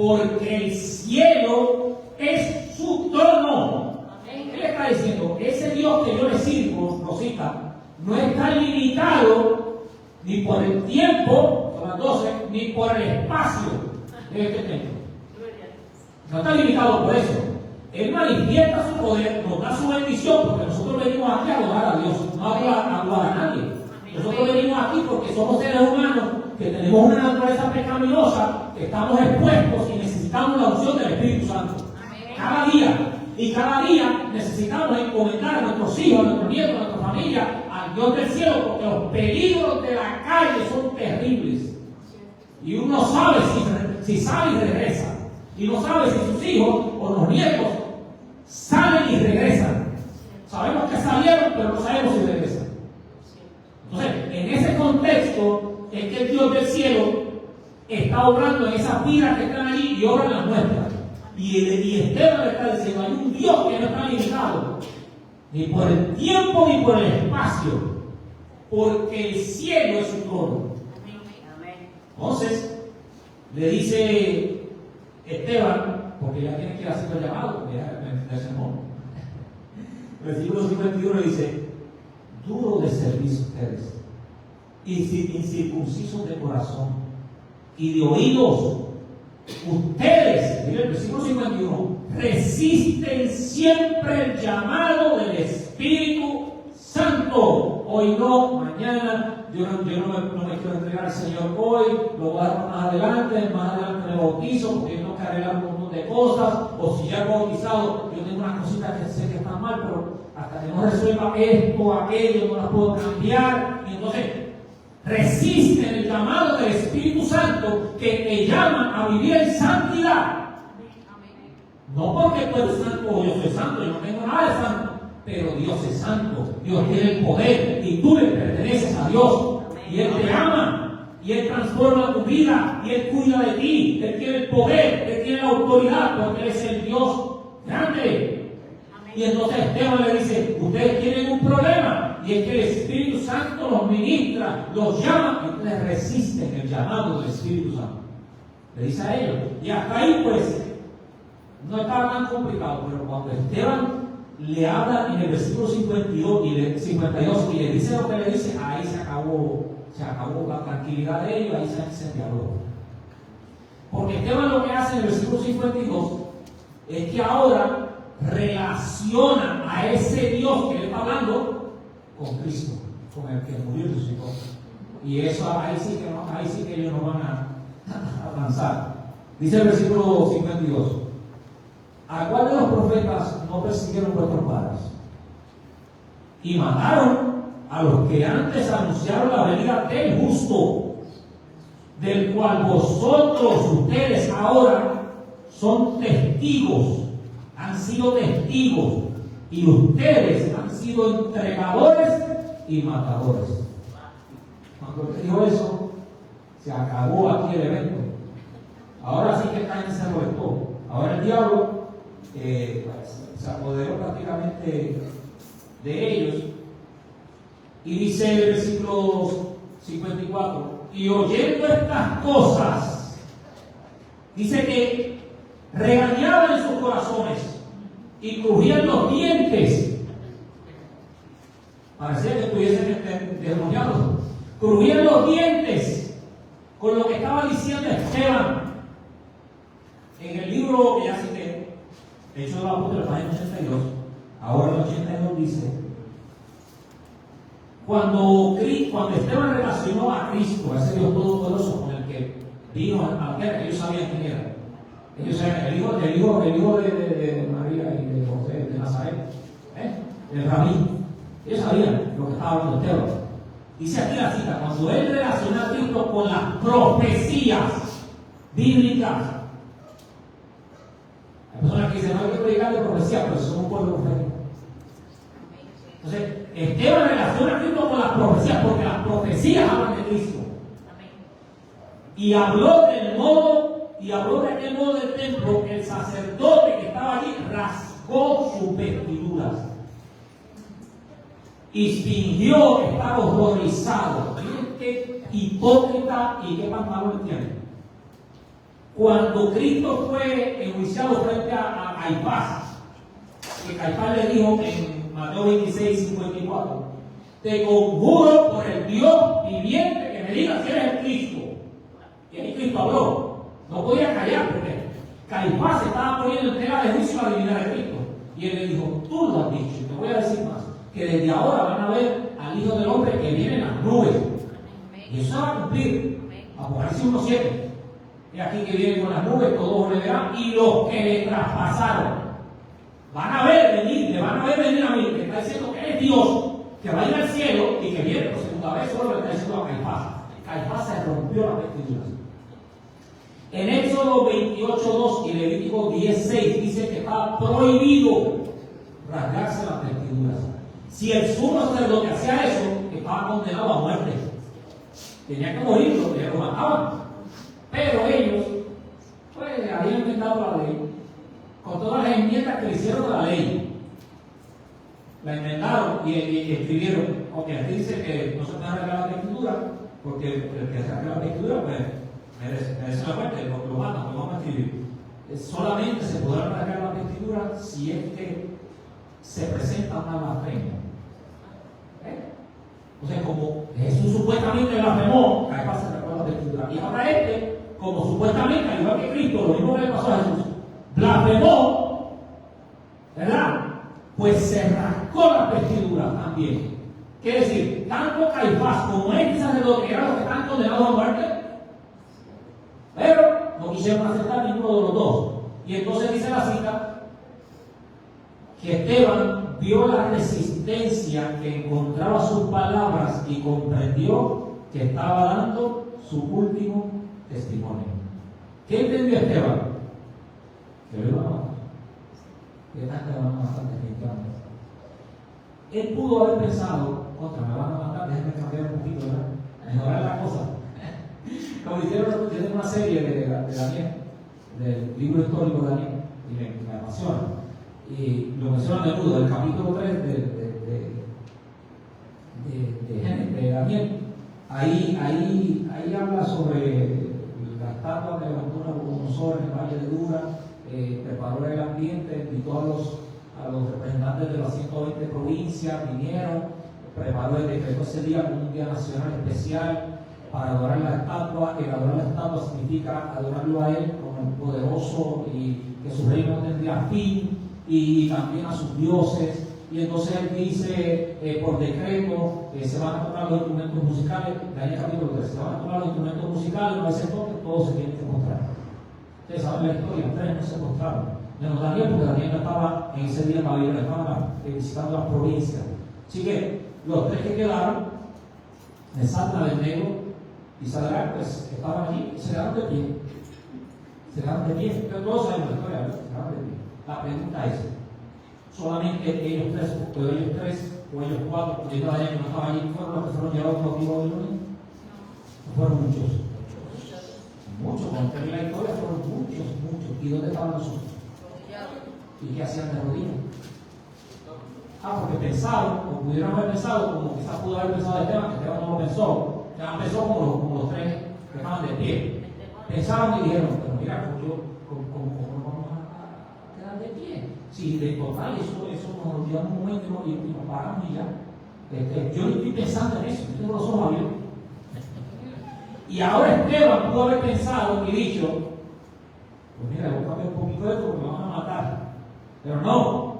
Speaker 2: porque el cielo es su trono. Él está diciendo, ese Dios que yo le sirvo, lo cita, no está limitado ni por el tiempo, son las 12, ni por el espacio de este templo. No está limitado por eso. Él manifiesta su poder, nos da su bendición, porque nosotros venimos aquí a adorar a Dios, no a adorar a nadie. Nosotros venimos aquí porque somos seres humanos que tenemos una naturaleza pecaminosa, que estamos expuestos y necesitamos la unción del Espíritu Santo. Cada día. Y cada día necesitamos encomendar a nuestros hijos, a nuestros nietos, a nuestra familia, al Dios del cielo, porque los peligros de la calle son terribles. Y uno sabe si sale y regresa. Y no sabe si sus hijos o los nietos salen y regresan. Sabemos que salieron, pero no sabemos si regresan. Entonces, en ese contexto es que el Dios del cielo está obrando en esas vidas que están allí y obra en las nuestras. Y Esteban le está diciendo, hay un Dios que no está limitado ni por el tiempo ni por el espacio, porque el cielo es su trono. Entonces, le dice Esteban, porque ya tiene que ir haciendo el llamado, ya el sermón. Versículo 51 le dice, duro de servicio ustedes, incircuncisos de corazón y de oídos. Ustedes, mire el versículo 51, resisten siempre el llamado del Espíritu Santo. Hoy no, mañana, yo no me quiero entregar al Señor hoy, lo voy a dar más adelante me bautizo, porque tengo que arreglar un montón de cosas, o si ya he bautizado, yo tengo unas cositas que sé que están mal, pero hasta que no resuelva esto, aquello, no las puedo cambiar, y entonces resisten el llamado del Espíritu Santo que te llama a vivir en santidad. No porque tú eres santo o yo soy santo, yo no tengo nada de santo, pero Dios es santo, Dios tiene el poder y tú le perteneces a Dios. Y Él te ama, y Él transforma tu vida, y Él cuida de ti, Él tiene el poder, Él tiene la autoridad, porque Él es el Dios grande. Y entonces Esteban le dice, ustedes tienen un problema, y es que el Espíritu Santo los ministra, los llama, y ustedes resisten el llamado del Espíritu Santo. Le dice a ellos. Y hasta ahí pues, no estaba tan complicado, pero cuando Esteban le habla en el versículo 52 y le dice lo que le dice, ahí se acabó la tranquilidad de ellos, ahí se incendió. Porque Esteban lo que hace en el versículo 52 es que ahora relaciona a ese Dios que le está hablando con Cristo, con el que murió y resucitó. Y eso ahí sí que ellos no van a avanzar. Dice el versículo 52. ¿A cuál de los profetas no persiguieron vuestros padres? Y mataron a los que antes anunciaron la venida del justo, del cual ustedes ahora son testigos, han sido testigos, y ustedes han sido entregadores y matadores. Cuando te dijo eso, se acabó aquí el evento. Ahora sí que está en cerro de todo. Ahora el diablo se apoderó prácticamente de ellos. Y dice el versículo 54, y oyendo estas cosas, dice que regañaban en sus corazones y crujían los dientes. Parecía que estuviesen endemoniados. Crujían los dientes con lo que estaba diciendo Esteban. En el libro que ya cité, Hechos de los Apóstoles, página 82, ahora el 82 dice, cuando Esteban relacionó a Cristo, a ese Dios todopoderoso con el que vino a la tierra, ellos sabían quién era. Ellos sabían el hijo de María y de José, de Nazaret, el rabí. Ellos sabían lo que estaba hablando Esteban. Dice aquí la cita, cuando él relacionó a Cristo con las profecías bíblicas. Hay personas que dicen, no hay que predicar de profecía, pero somos un pueblo profético. Entonces, Esteban relaciona a Cristo con las profecías, porque las profecías hablan de Cristo. Y habló de aquel modo del templo, el sacerdote que estaba allí rasgó sus vestiduras y fingió estar horrorizado. Miren qué hipócrita y qué pantalones tiene. Cuando Cristo fue enjuiciado frente a Caifás, que Caifás le dijo en Mateo 26:54, te conjuro por el Dios viviente que me digas si eres el Cristo. Y ahí Cristo habló, no podía callar porque Caifás estaba poniendo en tela de juicio la divinidad de Cristo. Y él le dijo, tú lo has dicho, y te voy a decir más, que desde ahora van a ver al Hijo del Hombre que viene en las nubes. Y eso se va a cumplir. Apocalipsis 1:7. Y aquí que viene con las nubes, todos le verán, y los que le traspasaron van a ver venir, le van a ver venir a mí, que está diciendo que es Dios, que va a ir al cielo y que viene por segunda vez. Solo le está diciendo a Caifás. Caifás se rompió las vestiduras. En Éxodo 28:2 y Levítico 10:6 dice que estaba prohibido rasgarse las vestiduras. Si el sumo sacerdote hacía eso, estaba condenado a muerte. Tenía que morir, lo mataban. Pero ellos, pues, habían inventado la ley con todas las enmiendas que le hicieron a la ley. La enmendaron y escribieron, ok, aquí dice que no se puede arreglar la vestidura, porque el que se arregla la vestidura, pues, merece la muerte, lo matan, lo vamos a escribir. Solamente se podrá arreglar la vestidura si es que se presenta una blasfemia. O sea, como Jesús supuestamente blasfemó, Caifás se arregló la vestidura. Y ahora como supuestamente, al igual que Cristo, lo mismo que le pasó a Jesús, blasfemó, ¿verdad? Pues se rascó la vestidura también. Quiere decir, tanto Caifás como este sacerdote, que eran los que están condenados a muerte, pero no quisieron aceptar ninguno de los dos. Y entonces dice la cita que Esteban vio la resistencia que encontraba sus palabras y comprendió que estaba dando su último testimonio. ¿Qué entendió Esteban? Que lo iban a matar. Que tanto lo van a matar definitivamente. Él pudo haber pensado, contra, me van a matar, déjenme cambiar un poquito, ¿verdad? Mejorar la cosa. Como hicieron una serie de Daniel, del libro histórico de Daniel, y me apasiona. Y lo mencionan de nudo, del capítulo 3 de Daniel. Ahí habla sobre la estatua que levantó Nabucodonosor en el valle de Dura, preparó el ambiente, invitó a los representantes de las 120 provincias, vinieron, preparó el decreto ese día como un día nacional especial para adorar la estatua. El adorar la estatua significa adorarlo a él como el poderoso y que su reino no tendría fin, y también a sus dioses. Y entonces él dice, por decreto, se van a tocar los instrumentos musicales. Daniel capítulo 3, se van a tocar los instrumentos musicales, una vez entonces todos se tienen que mostrar. Ustedes saben la historia, ustedes no se mostraron. Menos Daniel, porque Daniel no estaba en ese día en Babilonia, estaba visitando las provincias. Así que los tres que quedaron, Mesach, Abednego y Sadrach, pues estaban allí y se quedaron de pie. Se quedaron de pie. Pero todos sabemos la historia, ¿verdad? Se quedaron de pie. La pregunta es, solamente ellos tres, o ellos cuatro, porque Daniel que no estaba allí, fueron los que fueron llevados cautivos a Babilonia. No fueron muchos. Muchos, cuando termina la historia, fueron muchos. ¿Y dónde estaban los otros? ¿Y qué hacían de rodillas? Porque pensaron, o pudieron haber pensado, como quizás pudo haber pensado Esteban, que Esteban no lo pensó. Esteban pensó como los tres que estaban de pie. Pensaron y dijeron, pero mira, ¿cómo nos vamos a quedar de pie? Si de total eso nos olvidamos un momento y nos paramos y ya. Yo no estoy pensando en eso, yo tengo los ojos abiertos. Y ahora Esteban pudo haber pensado y dicho, pues mira, voy a cambiar un poquito de esto porque me van a matar. Pero no,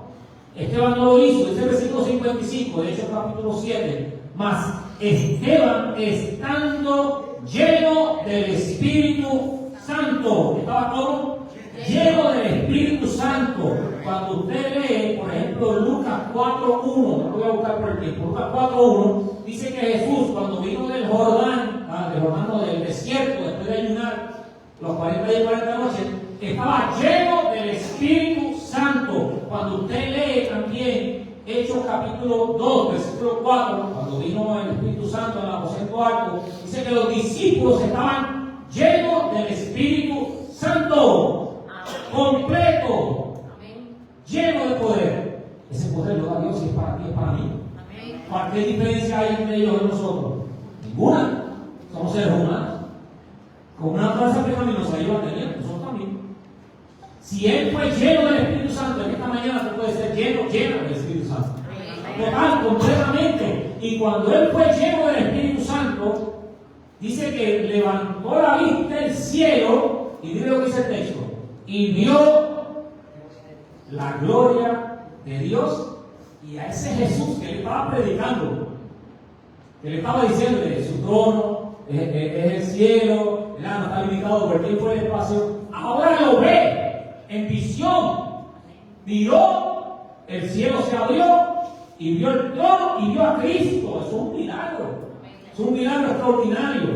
Speaker 2: Esteban no lo hizo. Dice el versículo 55 de Hechos capítulo 7. Mas Esteban, estando lleno del Espíritu Santo, ¿estaba todo? Lleno del Espíritu Santo. Cuando usted lee, por ejemplo, Lucas 4:1, no lo voy a buscar por el tiempo, Lucas 4:1, dice que Jesús, cuando vino del Jordán, del desierto, después de ayunar los 40 y 40 noches, estaba lleno del Espíritu Santo. Cuando usted lee también Hechos capítulo 2, versículo 4, cuando vino el Espíritu Santo en el aposento alto, dice que los discípulos estaban llenos del Espíritu Santo, completo, lleno de poder. Ese poder lo da Dios y es para ti, es para mí. ¿Qué diferencia hay entre ellos y nosotros? Ninguna. Somos seres humanos. Con una naturaleza pecaminosa ellos la tenían, nosotros también. Si él fue lleno del Espíritu Santo, en esta mañana tú puedes ser llena del Espíritu Santo. Total, completamente. Y cuando él fue lleno del Espíritu Santo, dice que levantó la vista del cielo, y mire lo que dice el texto, y vio la gloria de Dios y a ese Jesús que le estaba predicando, que le estaba diciendo que su trono es el cielo, no está limitado por el tiempo y el espacio. Ahora lo ve en visión. Miró, el cielo se abrió y vio el trono y vio a Cristo. Es un milagro. Es un milagro extraordinario.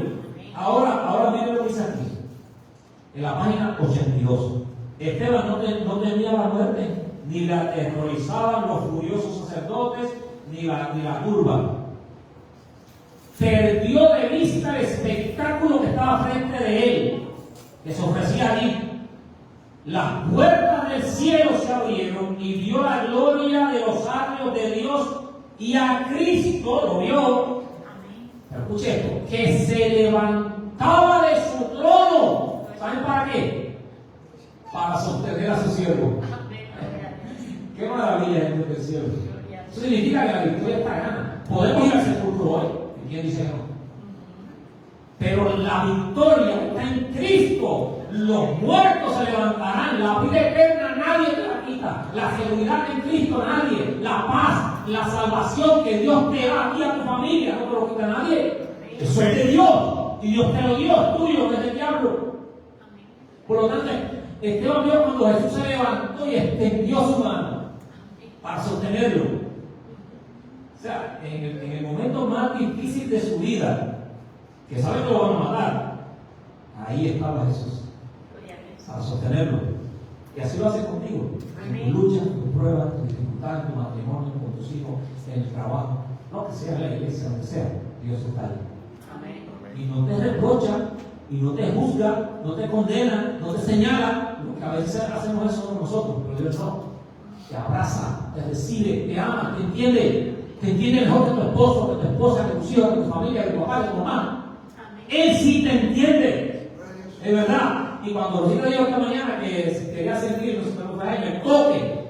Speaker 2: Ahora miren lo que dice aquí. En la página 82. Esteban no temía la muerte, ni la aterrorizaban los furiosos sacerdotes, ni la turba. Perdió de vista el espectáculo que estaba frente de él, que se ofrecía allí. Las puertas del cielo se abrieron y vio la gloria de los atrios de Dios y a Cristo, lo vio, pero escuche esto, que se levantaba de su trono. ¿Saben para qué? Para sostener a su siervo. Qué maravilla es el del cielo. Eso significa que la victoria está ganada. Podemos ir al sepulcro hoy. ¿Quién dice no? Pero la victoria está en Cristo. Los muertos se levantarán. La vida eterna nadie te la quita. La seguridad en Cristo nadie. La paz, la salvación que Dios te da a ti, a tu familia, no te lo quita nadie. Eso es de Dios. Y Dios te lo dio, es tuyo, no es del diablo. Por lo tanto, Esteban vio cuando Jesús se levantó y extendió su mano para sostenerlo. O sea, en el momento más difícil de su vida, que sabe que lo van a matar, ahí estaba Jesús para sostenerlo. Y así lo hace contigo. En tu lucha, en tu prueba, en tu dificultad, en tu matrimonio, con tus hijos, en el trabajo, no que sea en la iglesia, donde sea, Dios está ahí. Y no te reprocha, y no te juzga, no te condena, no te señala, porque a veces hacemos eso con nosotros, pero Dios no. Te abraza, te recibe, te ama, te entiende mejor que tu esposo, que tu esposa, que tus hijos, que tu familia, que tu papá, que tu mamá. Él sí te entiende, de verdad. Y cuando lo digo yo esta mañana que quería sentirlo, me toque.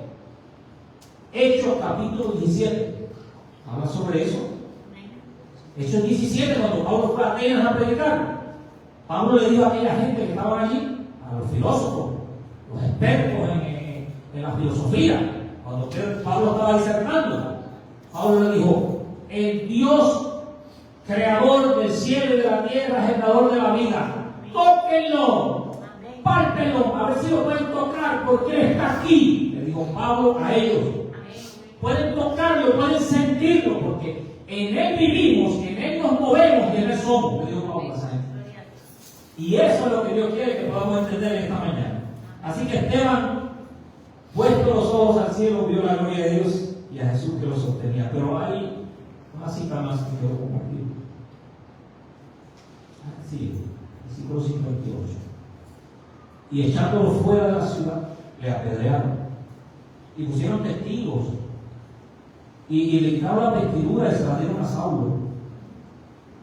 Speaker 2: Hechos capítulo 17, habla sobre eso. Hechos 17, cuando Pablo fue a Atenas a predicar, Pablo le dijo a aquella gente que estaban allí, a los filósofos, los expertos en la filosofía, cuando Pablo estaba disertando, Pablo le dijo: el Dios creador del cielo y de la tierra es el creador de la vida. Tóquenlo, pálpenlo, a ver si lo pueden tocar, porque Él está aquí, le dijo Pablo a ellos. Pueden tocarlo, pueden sentirlo, porque en Él vivimos, en Él nos movemos y en Él somos, le dijo Pablo a esa gente. Y eso es lo que Dios quiere que podamos entender esta mañana. Así que Esteban, puesto los ojos al cielo, vio la gloria de Dios y a Jesús que lo sostenía. Pero hay una cita más que quiero compartir. Sí, versículo 58. Y echándolo fuera de la ciudad, le apedrearon y pusieron testigos y le quitaron la vestidura y se la dieron a Saulo.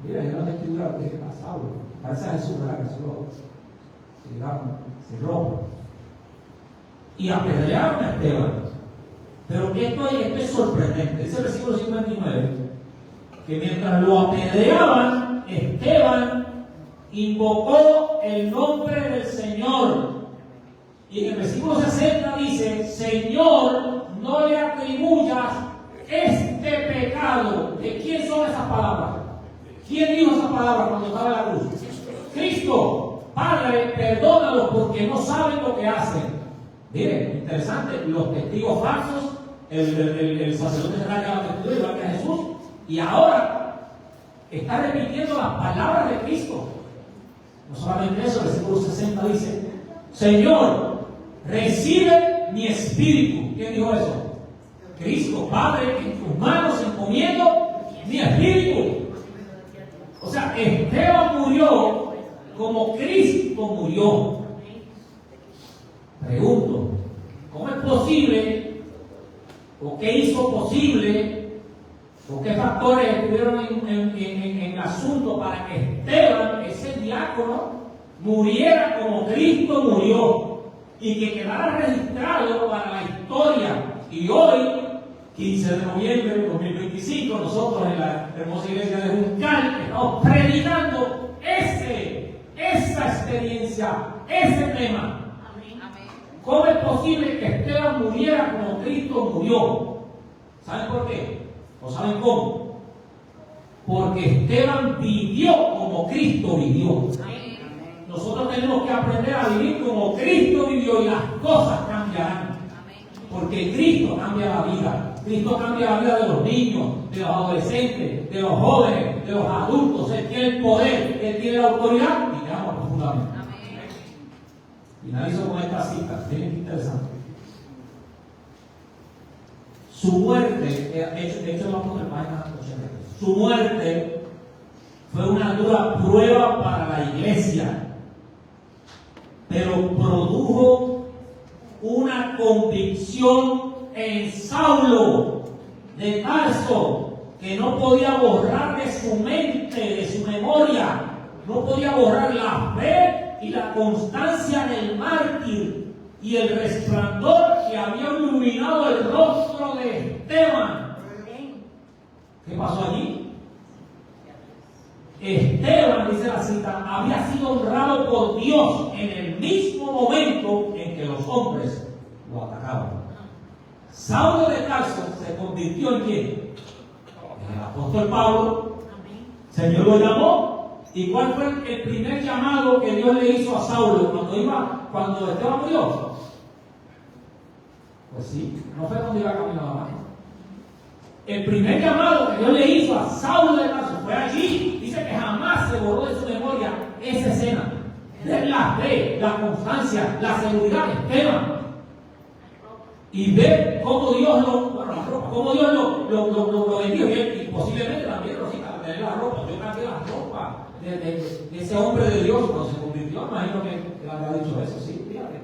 Speaker 2: Mira, es una vestidura que es a Saulo. Parece a Jesús, ¿verdad? Que se roba. Y apedrearon a Esteban. Pero esto es sorprendente. Dice el versículo 59 que mientras lo apedreaban, Esteban invocó el nombre del Señor. Y en el versículo 60 dice: Señor, no le atribuyas este pecado. ¿De quién son esas palabras? ¿Quién dijo esas palabras cuando estaba en la cruz? Cristo. Padre, perdónalos porque no saben lo que hacen. Miren, interesante, los testigos falsos, el sacerdote se rasga la vestidura igual que a Jesús, y ahora está repitiendo las palabras de Cristo. No solamente eso, el versículo 60 dice: Señor, recibe mi espíritu. ¿Quién dijo eso? Cristo. Padre, en tus manos encomiendo mi espíritu. O sea, Esteban murió como Cristo murió. Pregunto, ¿cómo es posible, o qué hizo posible, o qué factores estuvieron en el asunto para que Esteban, ese diácono, muriera como Cristo murió y que quedara registrado para la historia. Y hoy, 15 de noviembre de 2025, nosotros en la hermosa iglesia de Juncal estamos predicando esa experiencia, ese tema. ¿Cómo es posible que Esteban muriera como Cristo murió? ¿Saben por qué? ¿O saben cómo? Porque Esteban vivió como Cristo vivió. Nosotros tenemos que aprender a vivir como Cristo vivió y las cosas cambiarán. Porque Cristo cambia la vida. Cristo cambia la vida de los niños, de los adolescentes, de los jóvenes, de los adultos. Él tiene el poder, Él tiene la autoridad y le ama profundamente. Finalizo con esta cita, miren qué interesante. Su muerte, de hecho vamos a la página 83. Su muerte fue una dura prueba para la iglesia, pero produjo una convicción en Saulo de Tarso que no podía borrar de su mente, de su memoria, no podía borrar la fe y la constancia del mártir y el resplandor que había iluminado el rostro de Esteban. ¿Qué pasó allí? Esteban, dice la cita, había sido honrado por Dios en el mismo momento en que los hombres lo atacaban. Saulo de Tarso se convirtió en ¿quién? En el apóstol Pablo. El Señor lo llamó. ¿Y cuál fue el primer llamado que Dios le hizo a Saulo cuando Esteban murió? Pues sí, no fue cuando iba caminando a mano. El primer llamado que Dios le hizo a Saulo de Tarso fue allí. Dice que jamás se borró de su memoria esa escena. De la fe, la constancia, la seguridad de Esteban. Y ver cómo Dios cómo Dios lo vendió. Y posiblemente también Rosita, tener la ropa. Yo cambié la ropa de ese hombre de Dios cuando se convirtió. Imagino que él había dicho eso, sí, fíjate.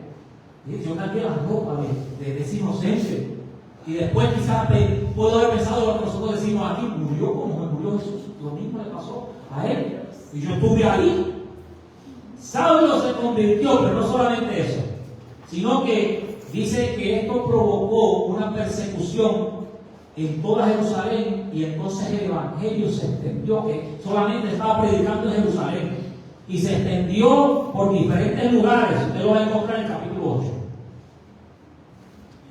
Speaker 2: Yo cambié la ropa de ese inocente. Y después quizás puedo haber pensado lo que nosotros decimos aquí, murió como murió Jesús. Lo mismo le pasó a él. Y yo estuve ahí. Saulo se convirtió, pero no solamente eso, sino que dice que esto provocó una persecución en toda Jerusalén y entonces el evangelio se extendió, que solamente estaba predicando en Jerusalén y se extendió por diferentes lugares. Usted lo va a encontrar en el capítulo 8.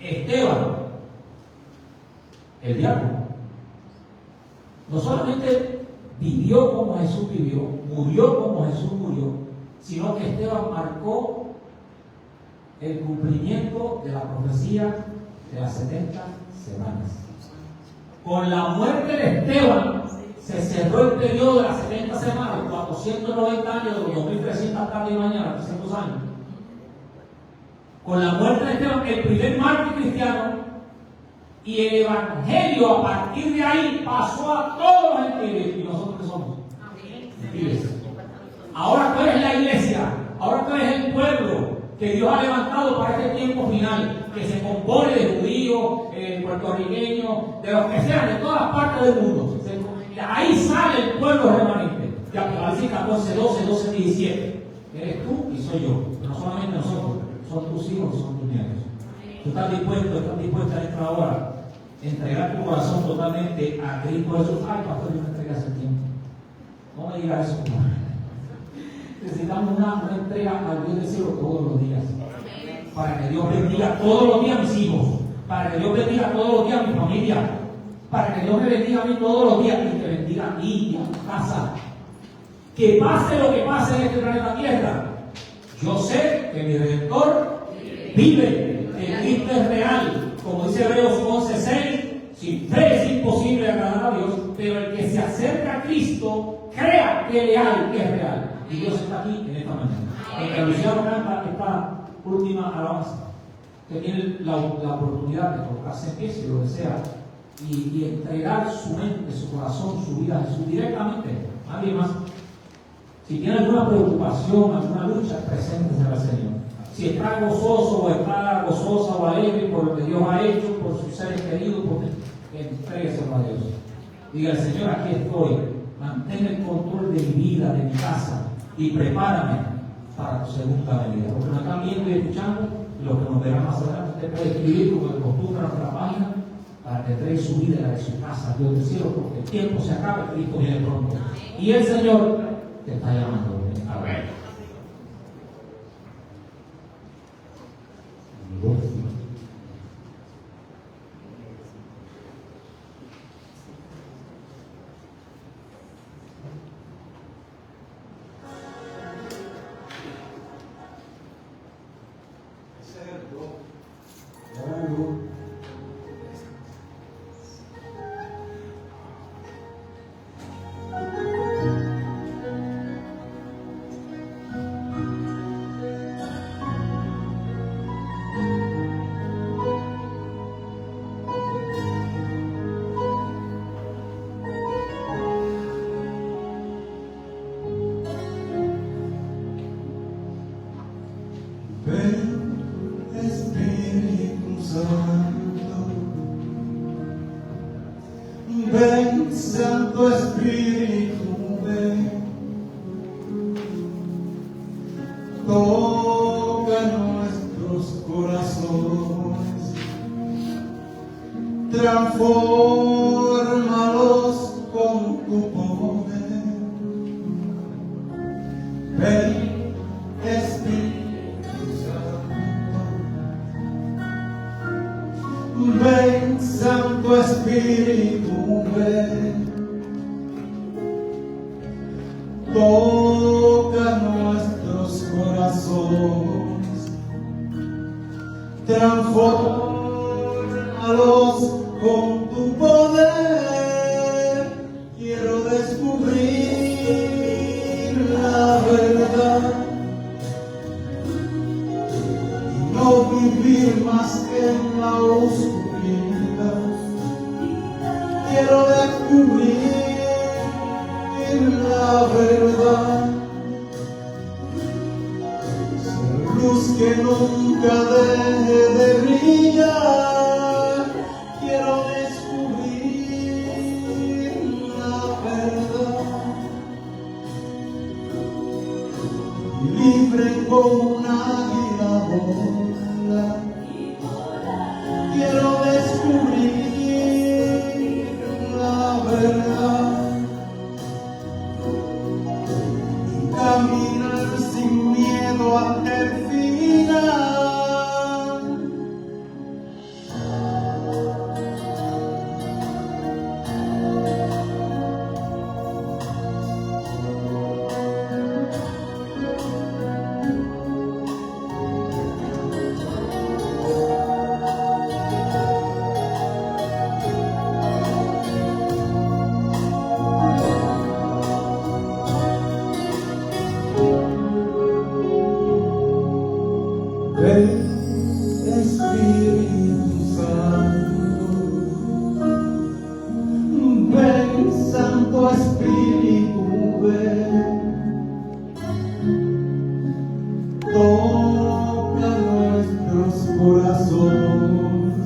Speaker 2: Esteban, el diácono, no solamente vivió como Jesús vivió, murió como Jesús murió, sino que Esteban marcó el cumplimiento de la profecía de las 70 semanas. Con la muerte de Esteban se cerró el periodo de las 70 semanas, 490 años, de los 2300 tarde y mañana, 300 años. Con la muerte de Esteban, el primer mártir cristiano, y el evangelio a partir de ahí pasó a todos los gentiles. ¿Y nosotros qué somos? Gentiles. Ahora tú eres la iglesia, ahora tú eres el pueblo que Dios ha levantado para este tiempo final, que se compone de judíos, puertorriqueños, de los que sean, de todas partes del mundo. Ahí sale el pueblo remanente. De Apocalipsis 14, 12, 17. Eres tú y soy yo. No solamente nosotros, son tus hijos, son tus nietos. Tú estás dispuesta en esta hora a entregar tu corazón totalmente a Cristo Jesús. Ay, pastor, yo me entregué hace tiempo. No me digas eso. Necesitamos una entrega al Dios del cielo todos los días. Para que Dios bendiga todos los días a mis hijos. Para que Dios bendiga todos los días a mi familia. Para que Dios me bendiga a mí todos los días y que bendiga a mí y a mi casa. Que pase lo que pase en este planeta Tierra. Yo sé que mi Redentor vive, que Cristo es real. Como dice Hebreos 11:6, sin fe es imposible agradar a Dios, pero el que se acerca a Cristo, crea que le hay, que es real. Y Dios está aquí en esta mañana. El que Luciano canta esta última alabanza, que tiene la oportunidad de colocarse en pie, si lo desea, y entregar su mente, su corazón, su vida a Jesús directamente. Nadie más. Si tiene alguna preocupación, alguna lucha, preséntese al Señor. Si está gozoso o está gozosa o alegre por lo que Dios ha hecho, por sus seres queridos, entrégueselo a Dios. Diga al Señor, aquí estoy. Mantén el control de mi vida, de mi casa, y prepárame para tu segunda venida. Los que nos están viendo y escuchando, los que nos verán más adelante, usted puede escribir como de costumbre en nuestra página para que entregue su vida y la de su casa, Dios del cielo, porque el tiempo se acaba, Cristo viene pronto. Y el Señor te está llamando. Amén.
Speaker 4: Ven, Santo Espíritu, ven, toca nuestros corazones, transfórmalos con tu poder. Ven, Espíritu Santo, ven, Santo Espíritu, ven, toca nuestros corazones, transfórmalos con tu poder. Quiero descubrir la verdad y no vivir más que en la oscuridad. Quiero descubrir la verdad, ser luz que nunca deje de brillar. Quiero descubrir la verdad, libre como un águila volar. Quiero descubrir la verdad y caminar sin miedo hasta el final. Ven, Espíritu Santo, ven, Santo Espíritu, ven, toca nuestros corazones,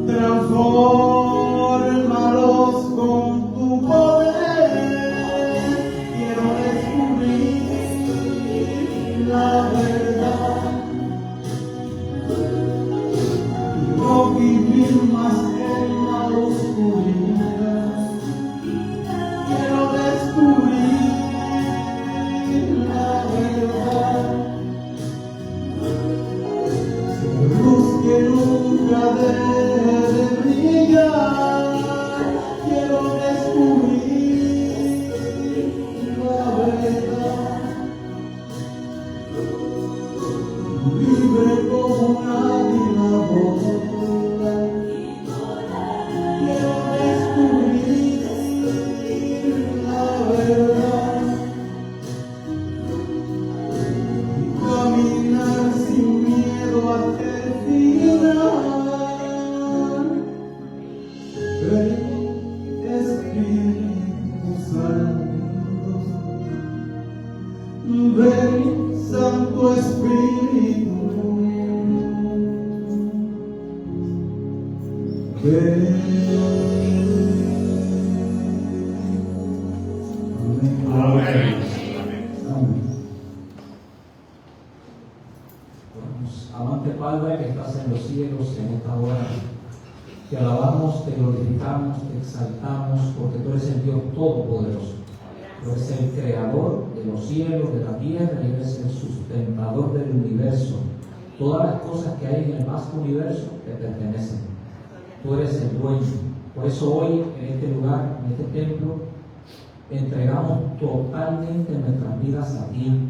Speaker 4: transfórmalos con tu poder. Quiero descubrir la verdad y no vivir más en la oscuridad. Quiero descubrir la verdad, ser luz que nunca deje de brillar. Quiero descubrir la verdad, libre como un águila volar. Quiero descubrir la verdad y caminar sin miedo hasta el final. Ven, Espíritu Santo, ven, Santo Espíritu, ven.
Speaker 1: Amén.
Speaker 4: Amén.
Speaker 3: estás en los cielos en esta hora. Te alabamos, te glorificamos, te exaltamos, porque tú eres el Dios Todopoderoso. Tú eres el creador de los cielos, de la tierra, y eres el sustentador del universo. Todas las cosas que hay en el vasto universo te pertenecen. Tú eres el dueño. Por eso hoy, en este lugar, en este templo, entregamos totalmente nuestras vidas a ti.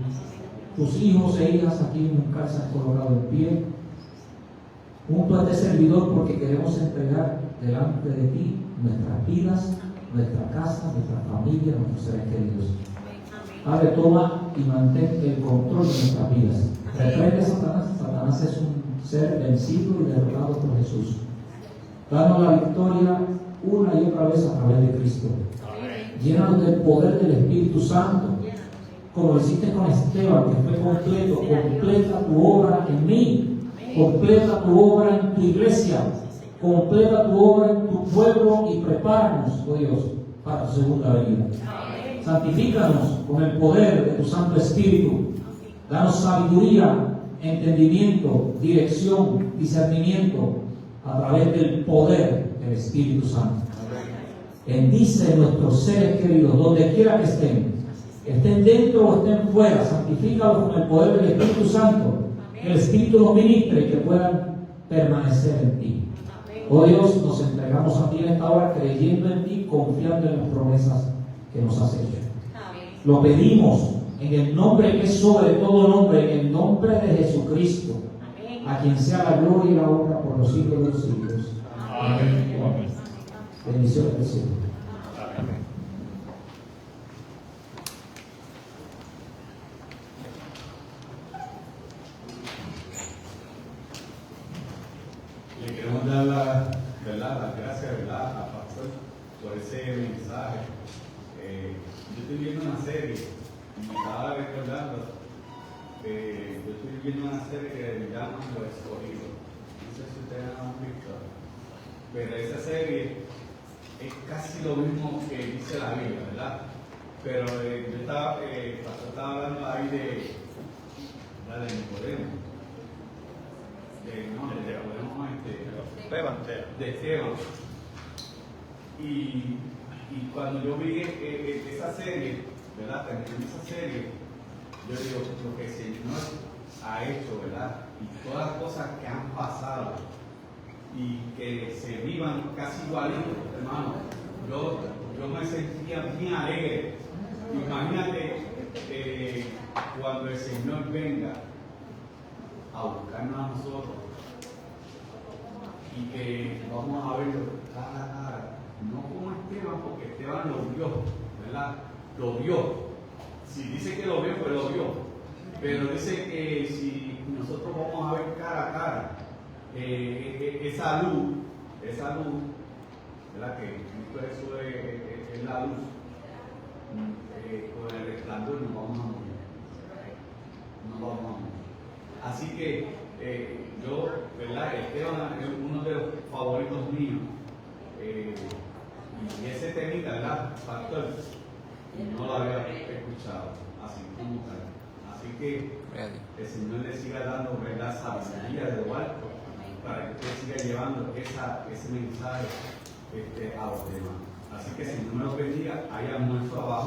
Speaker 3: Tus hijos e hijas aquí en un lugar se han colocado en pie, junto a este servidor, porque queremos entregar delante de ti nuestras vidas, nuestra casa, nuestra familia, nuestros seres queridos. Padre, toma y mantén el control de nuestras vidas. Reprende a Satanás. Satanás es un ser vencido y derrotado por Jesús. Danos la victoria una y otra vez a través de Cristo. Llénanos del poder del Espíritu Santo, como lo hiciste con Esteban, que fue completo. Completa tu obra en mí, completa tu obra en tu iglesia, completa tu obra en tu pueblo y prepáranos, oh Dios, para tu segunda venida. Santifícanos con el poder de tu Santo Espíritu. Danos sabiduría, entendimiento, dirección, discernimiento a través del poder del Espíritu Santo. Bendice a nuestros seres queridos, donde quiera que estén dentro o estén fuera. Santifícalos con el poder del Espíritu Santo. Que el Espíritu los ministre y que puedan permanecer en ti. Oh Dios, nos entregamos a ti en esta hora, creyendo en ti, confiando en las promesas que nos has hecho. Lo pedimos en el nombre que es sobre todo nombre, en el nombre de Jesucristo, a quien sea la gloria y la honra por los siglos de los siglos. Amén. Amén. Bendiciones del Señor.
Speaker 1: Le queremos dar las gracias, ¿verdad?, a Pastor por ese mensaje. Yo estoy viendo una serie y me estaba recordando que yo estoy viendo una serie que llaman Los Escogidos. No sé si ustedes la han visto, pero esa serie es casi lo mismo que dice la Biblia, ¿verdad? Pero yo estaba, Pastor estaba hablando ahí de Nicodemo. De Esteban. Y cuando yo vi esa serie, ¿verdad? Terminando esa serie, yo digo, lo que el Señor ha hecho, ¿verdad? Y todas las cosas que han pasado y que se vivan casi igualitos, hermano. Yo me sentía bien alegre. Imagínate cuando el Señor venga a buscarnos a nosotros y que vamos a verlo cara a cara, no como Esteban, porque Esteban lo vio, ¿verdad? Lo vio. Si dice que lo vio, pues lo vio. Pero dice que si nosotros vamos a ver cara a cara, esa luz, ¿verdad? Que Cristo es la luz, con el resplandor nos vamos a morir. Así que yo, ¿verdad? Esteban es uno de los favoritos míos. Y ese temita, ¿verdad, Pastor? No lo había escuchado así como tal. Así que el Señor le siga dando, ¿verdad?, sabiduría de lo alto para que usted siga llevando ese mensaje a los demás. Así que, Señor me lo bendiga, hay almuerzo abajo.